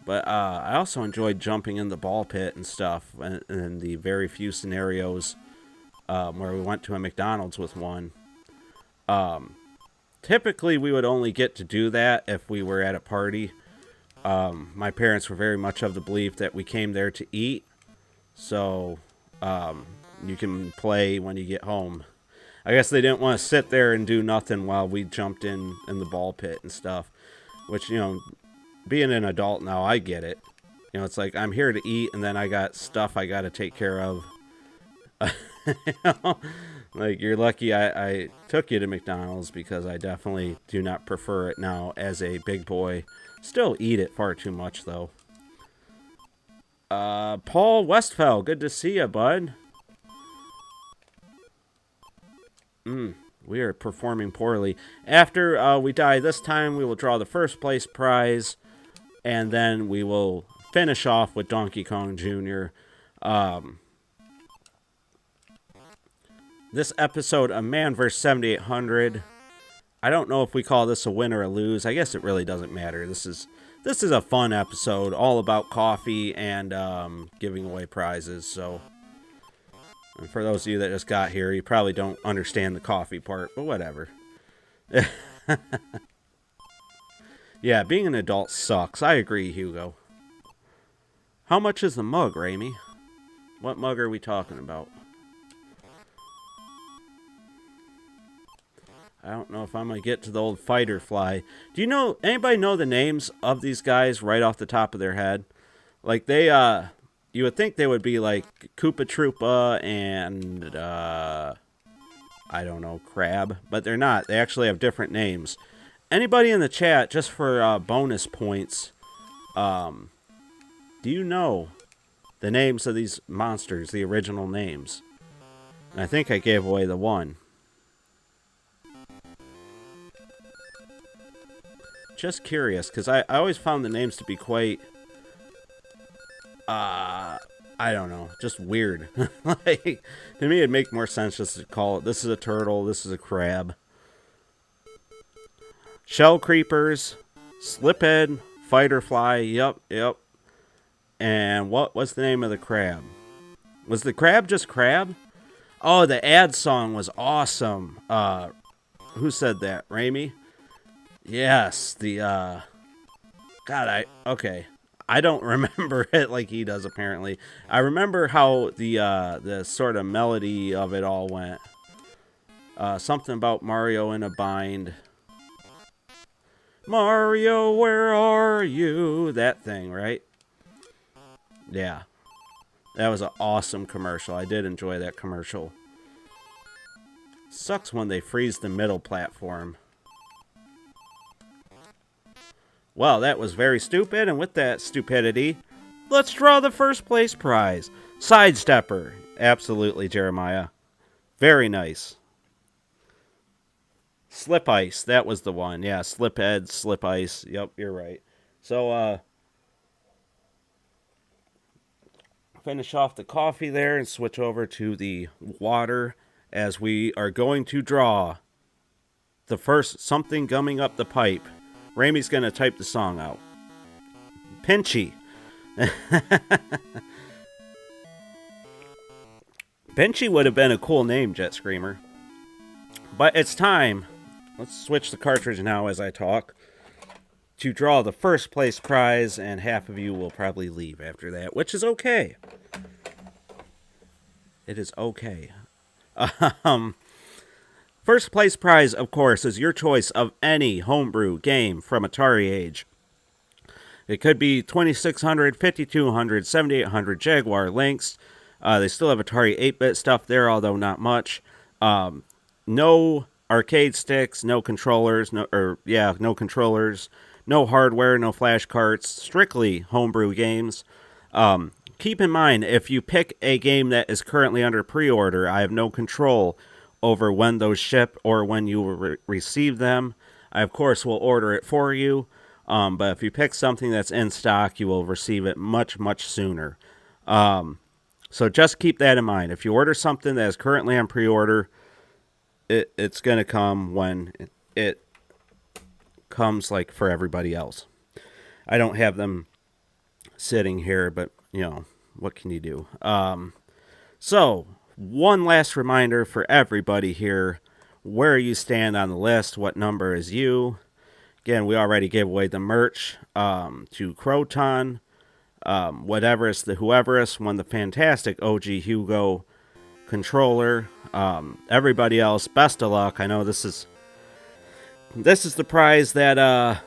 But I also enjoyed jumping in the ball pit and stuff in the very few scenarios where we went to a McDonald's with one. Typically, we would only get to do that if we were at a party. My parents were very much of the belief that we came there to eat. So you can play when you get home. I guess they didn't want to sit there and do nothing while we jumped in the ball pit and stuff. Which, being an adult now, I get it. It's like, I'm here to eat, and then I got stuff I got to take care of. Like, you're lucky I took you to McDonald's, because I definitely do not prefer it now as a big boy. Still eat it far too much, though. Paul Westfell, good to see you, bud. We are performing poorly. After we die this time, we will draw the first place prize, and then we will finish off with Donkey Kong Jr. This episode, A Man vs. 7800. I don't know if we call this a win or a lose. I guess it really doesn't matter. This is this is a fun episode, all about coffee and giving away prizes. So, and for those of you that just got here, you probably don't understand the coffee part, but whatever. Yeah, being an adult sucks. I agree, Hugo. How much is the mug, Raimi? What mug are we talking about? I don't know if I'm going to get to the old fighter fly. Do you know, anybody know the names of these guys right off the top of their head? Like, they, you would think they would be like Koopa Troopa and, I don't know, Crab. But they're not. They actually have different names. Anybody in the chat, just for bonus points, do you know the names of these monsters, the original names? And I think I gave away the one. Just curious, because I always found the names to be quite, I don't know, just weird. Like, to me, it'd make more sense just to call it, this is a turtle, this is a crab. Shell creepers, sliphead, fighter fly, yep. And what was the name of the crab? Was the crab just crab? Oh, the ad song was awesome. Who said that? Raimi? Yes, the, God, okay. I don't remember it like he does, apparently. I remember how the sort of melody of it all went. Something about Mario in a bind. Mario, where are you? That thing, right? Yeah. That was an awesome commercial. I did enjoy that commercial. Sucks when they freeze the middle platform. Well, that was very stupid, and with that stupidity, let's draw the first place prize. Sidestepper. Absolutely, Jeremiah. Very nice. Slip Ice, that was the one. Yeah, Sliphead, Slip Ice. Yep, you're right. So, finish off the coffee there and switch over to the water as we are going to draw the first something gumming up the pipe. Raimi's going to type the song out. Pinchy. Pinchy would have been a cool name, Jet Screamer. But it's time. Let's switch the cartridge now as I talk. To draw the first place prize, and half of you will probably leave after that, which is okay. It is okay. First place prize, of course, is your choice of any homebrew game from Atari age. It could be 2600, 5200, 7800, Jaguar, Lynx. They still have Atari 8-bit stuff there, although not much. No arcade sticks, no controllers, no controllers, no hardware, no flash carts, strictly homebrew games. Keep in mind, if you pick a game that is currently under pre-order, I have no control over when those ship or when you will receive them. I, of course, will order it for you, but if you pick something that's in stock, you will receive it much, much sooner. So just keep that in mind. If you order something that is currently on pre-order, it's going to come when it comes, like, for everybody else. I don't have them sitting here, but, you know, what can you do? So, one last reminder for everybody here, where you stand on the list, what number is you. Again, we already gave away the merch to Croton. Whoeverus won the fantastic OG Hugo controller. Everybody else, best of luck. I know this is the prize that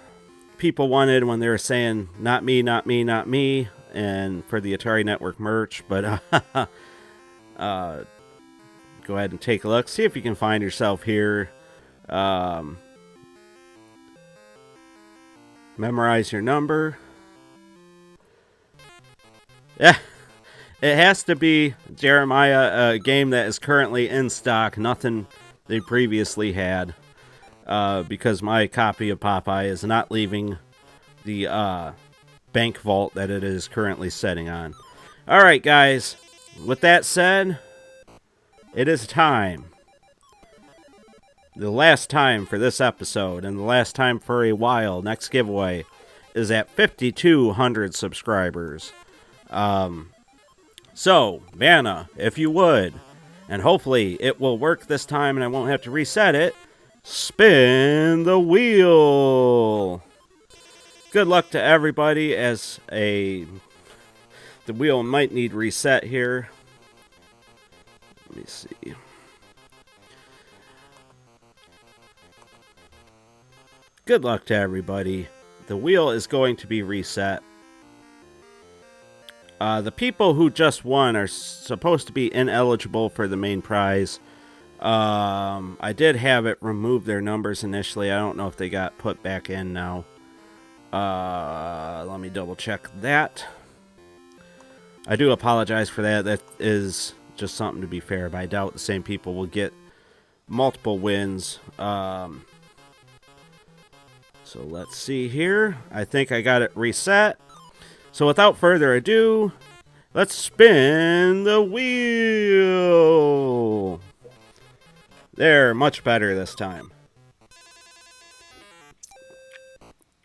people wanted when they were saying, not me, not me, not me, and for the Atari Network merch, but go ahead and take a look. See if you can find yourself here. Memorize your number. Yeah, it has to be, Jeremiah, a game that is currently in stock. Nothing they previously had. Because my copy of Popeye is not leaving the bank vault that it is currently sitting on. Alright, guys. With that said, it is time. The last time for this episode, and the last time for a while. Next giveaway is at 5,200 subscribers. So, Vanna, if you would, and hopefully it will work this time and I won't have to reset it, spin the wheel. Good luck to everybody as the wheel might need reset here. Let me see. Good luck to everybody. The wheel is going to be reset. The people who just won are supposed to be ineligible for the main prize. I did have it remove their numbers initially. I don't know if they got put back in now. Let me double check that. I do apologize for that. That is just something to be fair, but I doubt the same people will get multiple wins. So let's see here. I think I got it reset. So without further ado, let's spin the wheel. There, much better this time.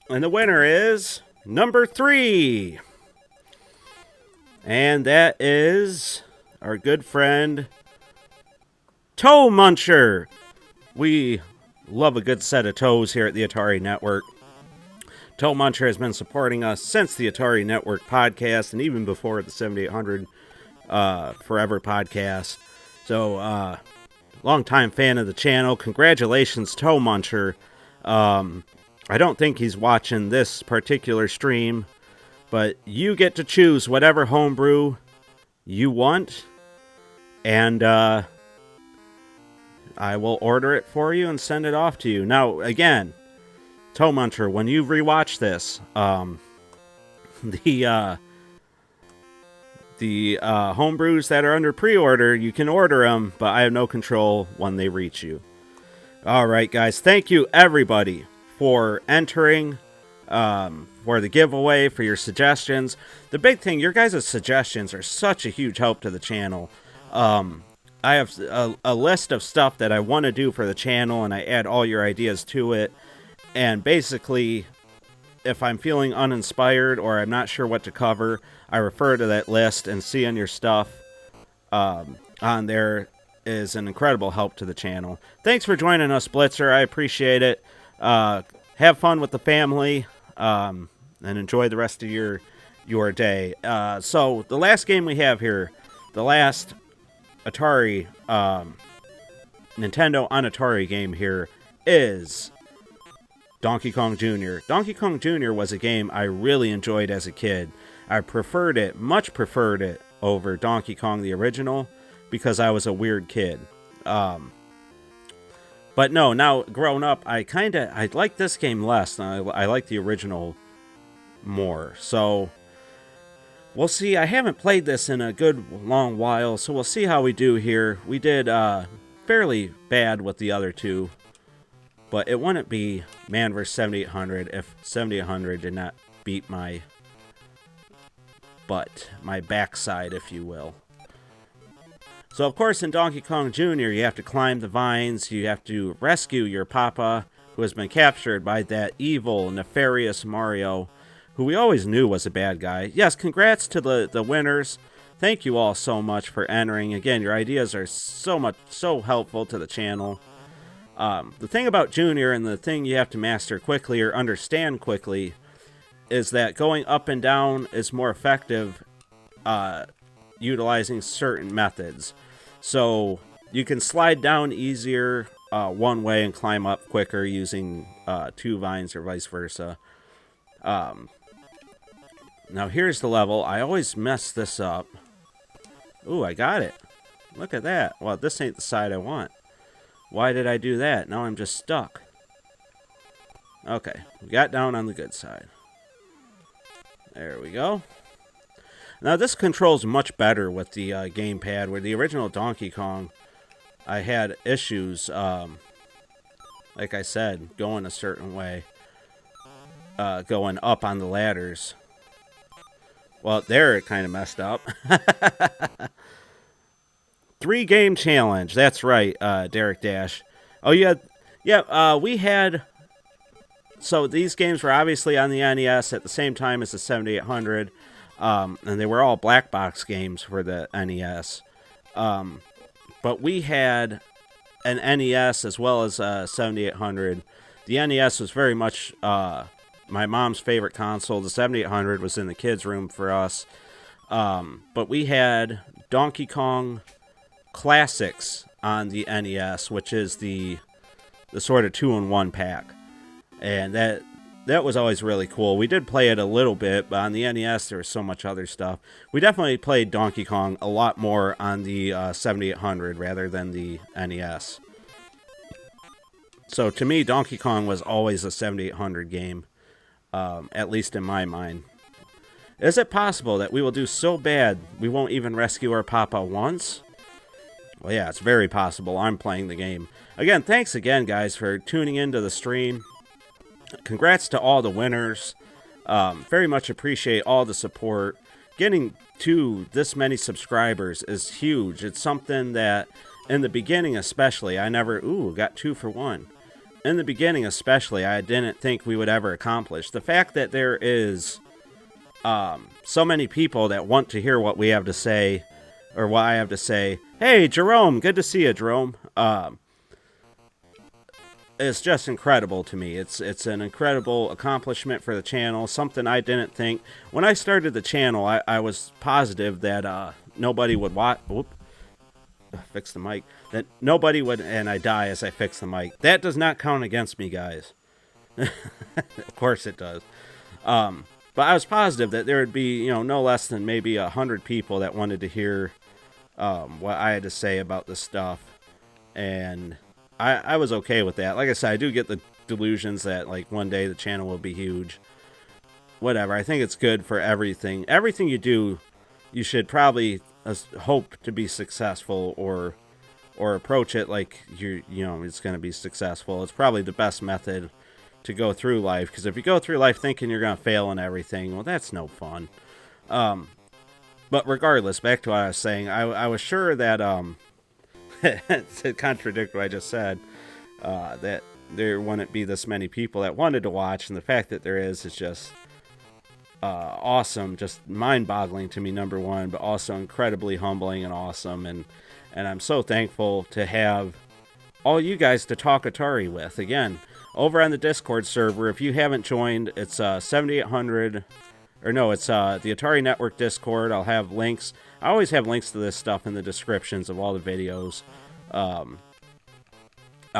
And the winner is number 3. And that is our good friend, Toe Muncher. We love a good set of toes here at the Atari Network. Toe Muncher has been supporting us since the Atari Network podcast and even before the 7800 Forever podcast. So, longtime fan of the channel. Congratulations, Toe Muncher. I don't think he's watching this particular stream, but you get to choose whatever homebrew you want, and I will order it for you and send it off to you. Now, again, Toe Muncher, when you rewatch this, the homebrews that are under pre-order, you can order them, but I have no control when they reach you. All right, guys, thank you, everybody, for entering, for the giveaway, for your suggestions. The big thing, your guys' suggestions are such a huge help to the channel. I have a list of stuff that I want to do for the channel, and I add all your ideas to it. And basically, if I'm feeling uninspired or I'm not sure what to cover, I refer to that list, and seeing your stuff on there is an incredible help to the channel. Thanks for joining us, Blitzer. I appreciate it. Have fun with the family, and enjoy the rest of your day. So the last game we have here, the last Atari, Nintendo on Atari game here is Donkey Kong Jr. Donkey Kong Jr. was a game I really enjoyed as a kid. I preferred it, much preferred it, over Donkey Kong the original, because I was a weird kid. But no, now grown up, I like this game less, and I like the original more. So we'll see. I haven't played this in a good long while, so we'll see how we do here. We did fairly bad with the other two, but it wouldn't be Man vs. 7800 if 7800 did not beat my butt, my backside, if you will. So, of course, in Donkey Kong Jr., you have to climb the vines, you have to rescue your papa, who has been captured by that evil, nefarious Mario, who we always knew was a bad guy. Yes, congrats to the winners. Thank you all so much for entering. Again, your ideas are so helpful to the channel. The thing about Junior, and the thing you have to master quickly or understand quickly, is that going up and down is more effective utilizing certain methods. So you can slide down easier one way and climb up quicker using 2 vines or vice versa. Now here's the level. I always mess this up. Ooh, I got it. Look at that. Well, this ain't the side I want. Why did I do that? Now I'm just stuck. Okay, we got down on the good side. There we go. Now this controls much better with the gamepad, where the original Donkey Kong, I had issues, like I said, going a certain way, going up on the ladders. Well, there it kind of messed up. 3-game challenge, that's right, Derek Dash. Oh, yeah, we had So these games were obviously on the NES at the same time as the 7800, and they were all black box games for the NES. But we had an NES as well as a 7800. The NES was very much my mom's favorite console. The 7800 was in the kids' room for us. But we had Donkey Kong Classics on the NES, which is the sort of 2-in-1 pack. And that was always really cool. We did play it a little bit, but on the NES there was so much other stuff. We definitely played Donkey Kong a lot more on the 7800 rather than the NES. So to me, Donkey Kong was always a 7800 game, at least in my mind. Is it possible that we will do so bad we won't even rescue our Papa once? Well, yeah, it's very possible. I'm playing the game. Again, thanks again, guys, for tuning into the stream. Congrats to all the winners. Very much appreciate all the support. Getting to this many subscribers is huge. It's something that, in the beginning especially, I never... Ooh, got 2 for 1. In the beginning especially, I didn't think we would ever accomplish. The fact that there is so many people that want to hear what we have to say, or what I have to say. Hey, Jerome, good to see you, Jerome. It's just incredible to me. It's an incredible accomplishment for the channel, something I didn't think. When I started the channel, I was positive that nobody would watch. Whoop. Fix the mic. That nobody would, and I die as I fix the mic. That does not count against me, guys. Of course it does. But I was positive that there would be, no less than maybe 100 people that wanted to hear what I had to say about this stuff. And I was okay with that. Like I said, I do get the delusions that, like, one day the channel will be huge. Whatever. I think it's good for everything. Everything you do, you should probably hope to be successful, or approach it like it's going to be successful. It's probably the best method to go through life, because if you go through life thinking you're going to fail in everything, well, that's no fun. But regardless, back to what I was saying, I was sure that to contradict what I just said, that there wouldn't be this many people that wanted to watch, and the fact that there is just awesome, just mind-boggling to me, number one, but also incredibly humbling and awesome, and I'm so thankful to have all you guys to talk Atari with. Again, over on the Discord server, if you haven't joined, it's 7800, or no, it's the Atari Network Discord. I'll have links. I always have links to this stuff in the descriptions of all the videos. I'll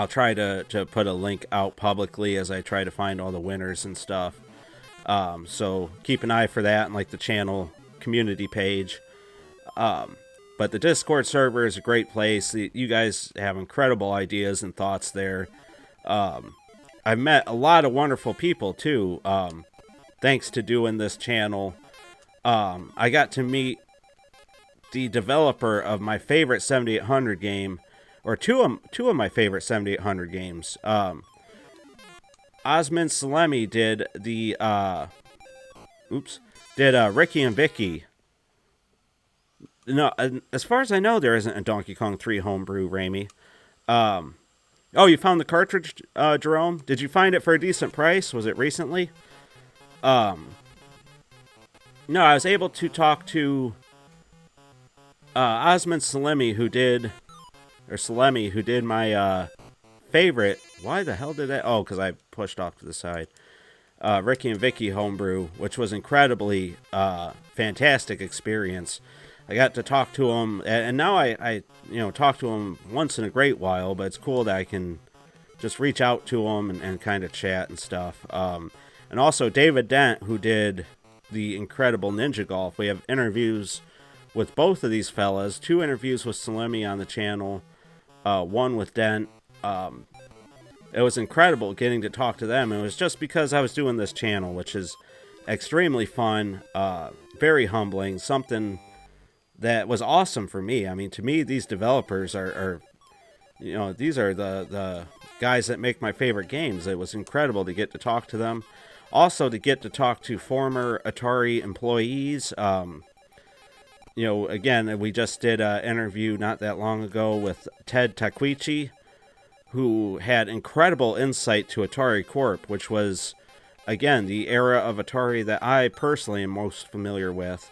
try to put a link out publicly as I try to find all the winners and stuff. So keep an eye for that, and like the channel community page. But the Discord server is a great place. You guys have incredible ideas and thoughts there. I've met a lot of wonderful people too, thanks to doing this channel. I got to meet the developer of my favorite 7800 game, or two of my favorite 7800 games. Osmond Salemi did the Ricky and Vicky. No, as far as I know, there isn't a Donkey Kong 3 homebrew, Ramey. Oh, you found the cartridge, Jerome? Did you find it for a decent price? Was it recently? No, I was able to talk to Osmond Salemi, who did my favorite. Why the hell did that? Oh, because I pushed off to the side. Ricky and Vicky homebrew, which was incredibly fantastic experience. I got to talk to him, and now I talk to him once in a great while, but it's cool that I can just reach out to him and kind of chat and stuff. And also David Dent, who did the incredible Ninja Golf. We have interviews with both of these fellas, 2 interviews with Salemi on the channel, 1 with Dent. It was incredible getting to talk to them. It was just because I was doing this channel, which is extremely fun, very humbling, something that was awesome for me. I mean, to me, these developers are these are the guys that make my favorite games. It was incredible to get to talk to them. Also, to get to talk to former Atari employees. Again, we just did an interview not that long ago with Ted Takuichi. who had incredible insight to Atari Corp, which was, again, the era of Atari that I personally am most familiar with.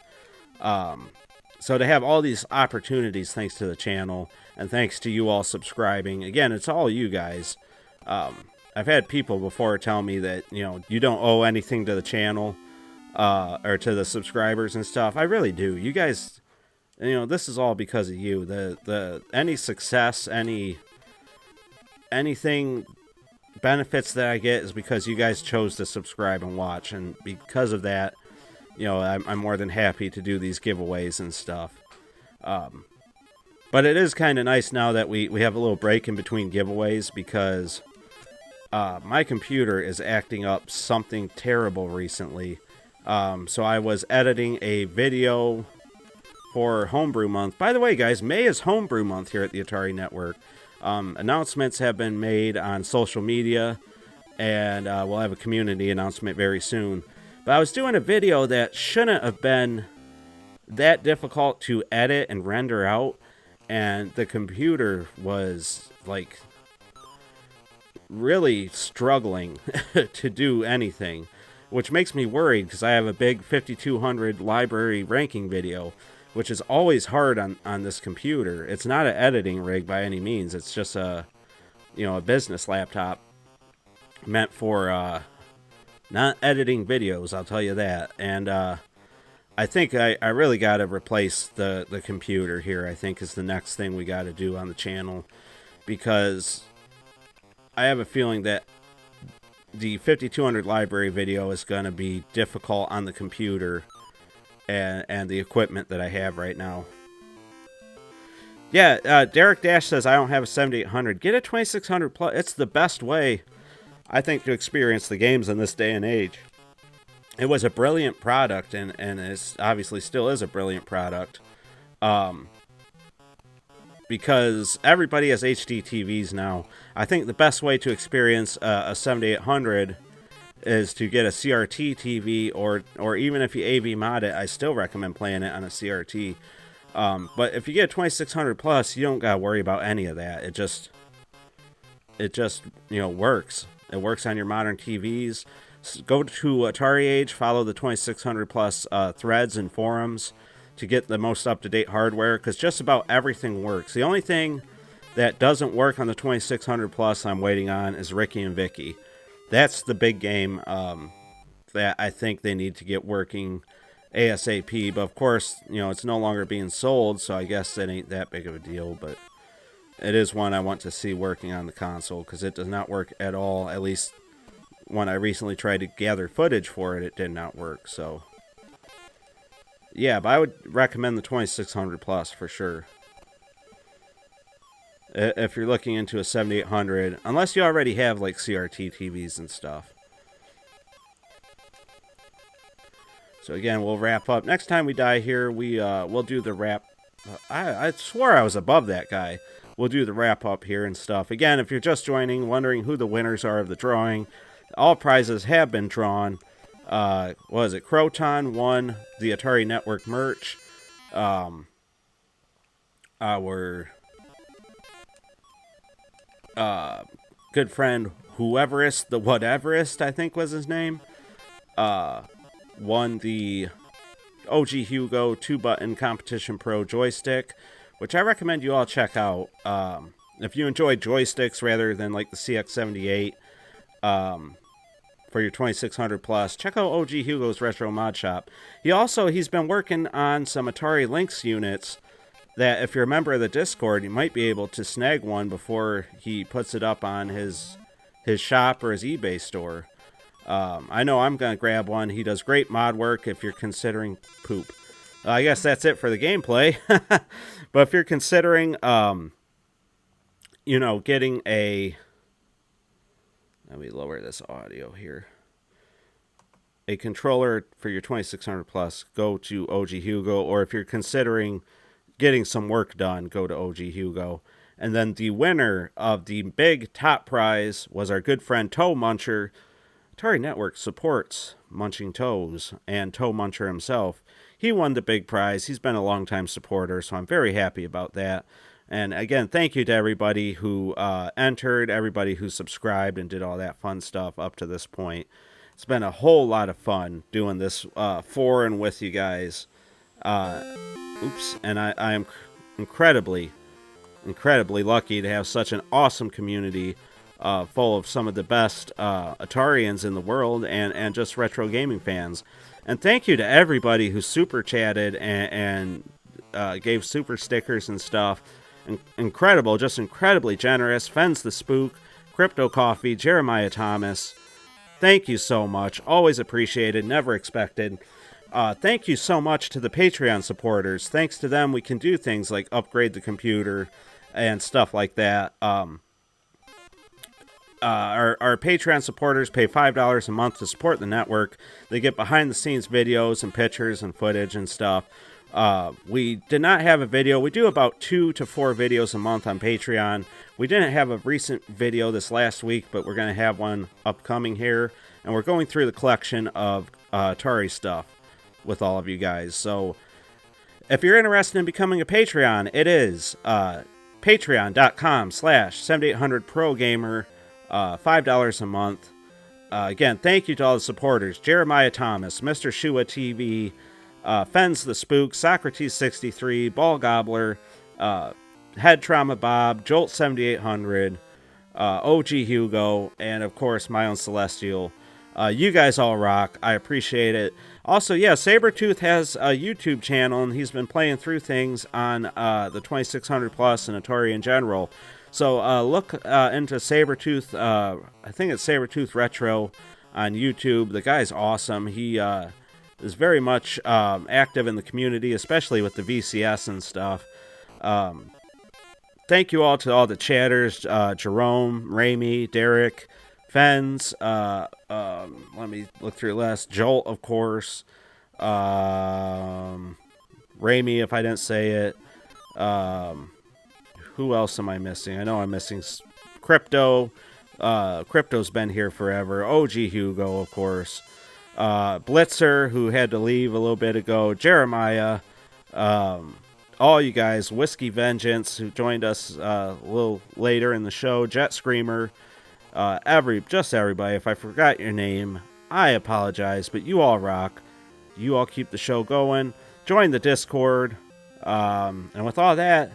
So to have all these opportunities thanks to the channel, and thanks to you all subscribing, again, it's all you guys. I've had people before tell me that, you don't owe anything to the channel, or to the subscribers and stuff. I really do. You guys, this is all because of you. Any success, anything benefits that I get is because you guys chose to subscribe and watch, and because of that, I'm more than happy to do these giveaways and stuff. But it is kind of nice now that we have a little break in between giveaways, because my computer is acting up something terrible recently. So I was editing a video for Homebrew Month. By the way, guys, May is Homebrew Month here at the Atari Network. Announcements have been made on social media, and we'll have a community announcement very soon. But I was doing a video that shouldn't have been that difficult to edit and render out, and the computer was, like, really struggling to do anything, which makes me worried, because I have a big 5200 library ranking video, which is always hard on this computer. It's not an editing rig by any means. It's just a business laptop meant for not editing videos, I'll tell you that. And I think I really got to replace the computer here, I think, is the next thing we got to do on the channel, because I have a feeling that the 5200 library video is going to be difficult on the computer and the equipment that I have right now. Yeah, Derek Dash says, I don't have a 7800. Get a 2600 Plus. It's the best way, I think, to experience the games in this day and age. It was a brilliant product, and it obviously still is a brilliant product. Because everybody has HD TVs now. I think the best way to experience a 7800 is to get a CRT TV, or even if you AV mod it, I still recommend playing it on a CRT. But if you get a 2600 Plus, you don't gotta worry about any of that. It just works. It works on your modern TVs. Go to Atari Age, follow the 2600 Plus threads and forums to get the most up-to-date hardware, because just about everything works. The only thing that doesn't work on the 2600 Plus I'm waiting on is Ricky and Vicky. That's the big game that I think they need to get working ASAP. But of course, it's no longer being sold, so I guess that ain't that big of a deal. But it is one I want to see working on the console, because it does not work at all. At least when I recently tried to gather footage for it, it did not work. So yeah, but I would recommend the 2600 Plus for sure. If you're looking into a 7800, unless you already have like CRT TVs and stuff. So again, we'll wrap up. Next time we die here, we'll do the wrap. I swore I was above that guy. We'll do the wrap up here and stuff. Again, if you're just joining, wondering who the winners are of the drawing, all prizes have been drawn. What was it? Croton won the Atari Network merch. Our good friend Whoeverist, the Whateverist, I think was his name, won the OG Hugo 2-button Competition Pro joystick, which I recommend you all check out. If you enjoy joysticks rather than like the CX78, for your 2600 Plus, check out OG Hugo's Retro Mod Shop. He's been working on some Atari Lynx units that, if you're a member of the Discord, you might be able to snag one before he puts it up on his shop or his eBay store. I know I'm going to grab one. He does great mod work if you're considering poop. I guess that's it for the gameplay. But if you're considering, getting a... Let me lower this audio here. A controller for your 2600 Plus, go to OG Hugo. Or if you're considering getting some work done, go to OG Hugo. And then the winner of the big top prize was our good friend Toe Muncher. Atari Network supports Munching Toes and Toe Muncher himself. He won the big prize. He's been a longtime supporter, so I'm very happy about that. And again, thank you to everybody who entered, everybody who subscribed and did all that fun stuff up to this point. It's been a whole lot of fun doing this for and with you guys. And I am incredibly lucky to have such an awesome community full of some of the best Atarians in the world and just retro gaming fans. And thank you to everybody who super chatted and gave super stickers and stuff. Incredible, just incredibly generous. Fens the Spook, Crypto Coffee, Jeremiah Thomas. Thank you so much. Always appreciated, never expected. Thank you so much to the Patreon supporters. Thanks to them, we can do things like upgrade the computer and stuff like that. Our Patreon supporters pay $5 a month to support the network. They get behind-the-scenes videos and pictures and footage and stuff. We did not have a video. We do about 2 to 4 videos a month on Patreon. We didn't have a recent video this last week, but we're going to have one upcoming here. And we're going through the collection of Atari stuff with all of you guys. So if you're interested in becoming a Patreon, it is patreon.com/7800progamer, $5 a month. Again, thank you to all the supporters. Jeremiah Thomas, Mr. Shua TV, Fens the Spook, Socrates63, Ball Gobbler, Head Trauma Bob, Jolt 7800, OG Hugo, and of course my own Celestial. You guys all rock. I appreciate it. Also, yeah, Sabretooth has a YouTube channel, and he's been playing through things on the 2600 Plus and Atari in general. So look into Sabretooth. I think it's Sabretooth Retro on YouTube. The guy's awesome. He is very much active in the community, especially with the VCS and stuff. Thank you all to all the chatters, Jerome, Ramey, Derek, Fens, let me look through the list, Jolt, of course, Ramey, if I didn't say it, who else am I missing? I know I'm missing Crypto, Crypto's been here forever, OG Hugo, of course, Blitzer, who had to leave a little bit ago, Jeremiah, all you guys, Whiskey Vengeance, who joined us a little later in the show, Jet Screamer, just everybody. If I forgot your name, I apologize, but you all rock. You all keep the show going. Join the Discord. And with all that,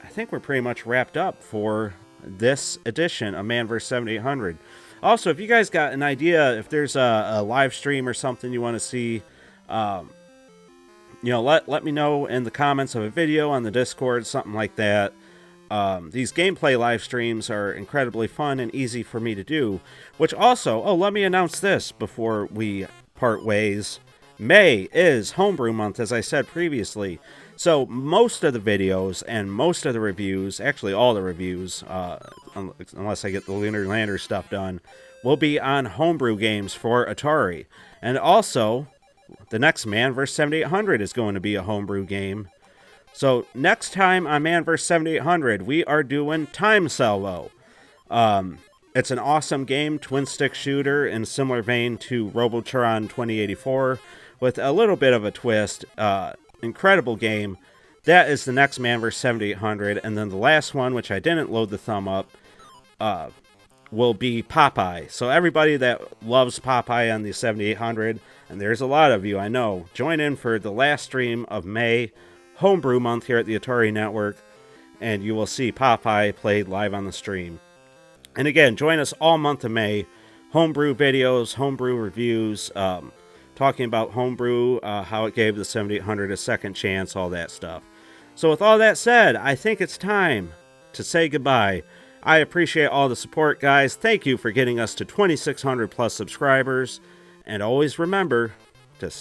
I think we're pretty much wrapped up for this edition of Man vs. 7800. Also, if you guys got an idea, if there's a live stream or something you want to see, let me know in the comments of a video on the Discord, something like that. These gameplay live streams are incredibly fun and easy for me to do, which also, let me announce this before we part ways. May is Homebrew Month, as I said previously. So most of the videos and most of the reviews, actually all the reviews, unless I get the Lunar Lander stuff done, will be on homebrew games for Atari. And also, the next Man vs. 7800 is going to be a homebrew game. So next time on Man vs. 7800, we are doing Time Salvo. It's an awesome game, twin-stick shooter in a similar vein to Robotron 2084, with a little bit of a twist. Incredible game. That is the next Man vs. 7800, and then the last one, which I didn't load the thumb up, will be Popeye. So everybody that loves Popeye on the 7800, and there's a lot of you, I know, join in for the last stream of May, Homebrew Month here at the Atari Network, and you will see Popeye played live on the stream. And again, join us all month of May. Homebrew videos, homebrew reviews, talking about homebrew, how it gave the 7800 a second chance, all that stuff. So with all that said, I think it's time to say goodbye. I appreciate all the support, guys. Thank you for getting us to 2,600 plus subscribers. And always remember to stay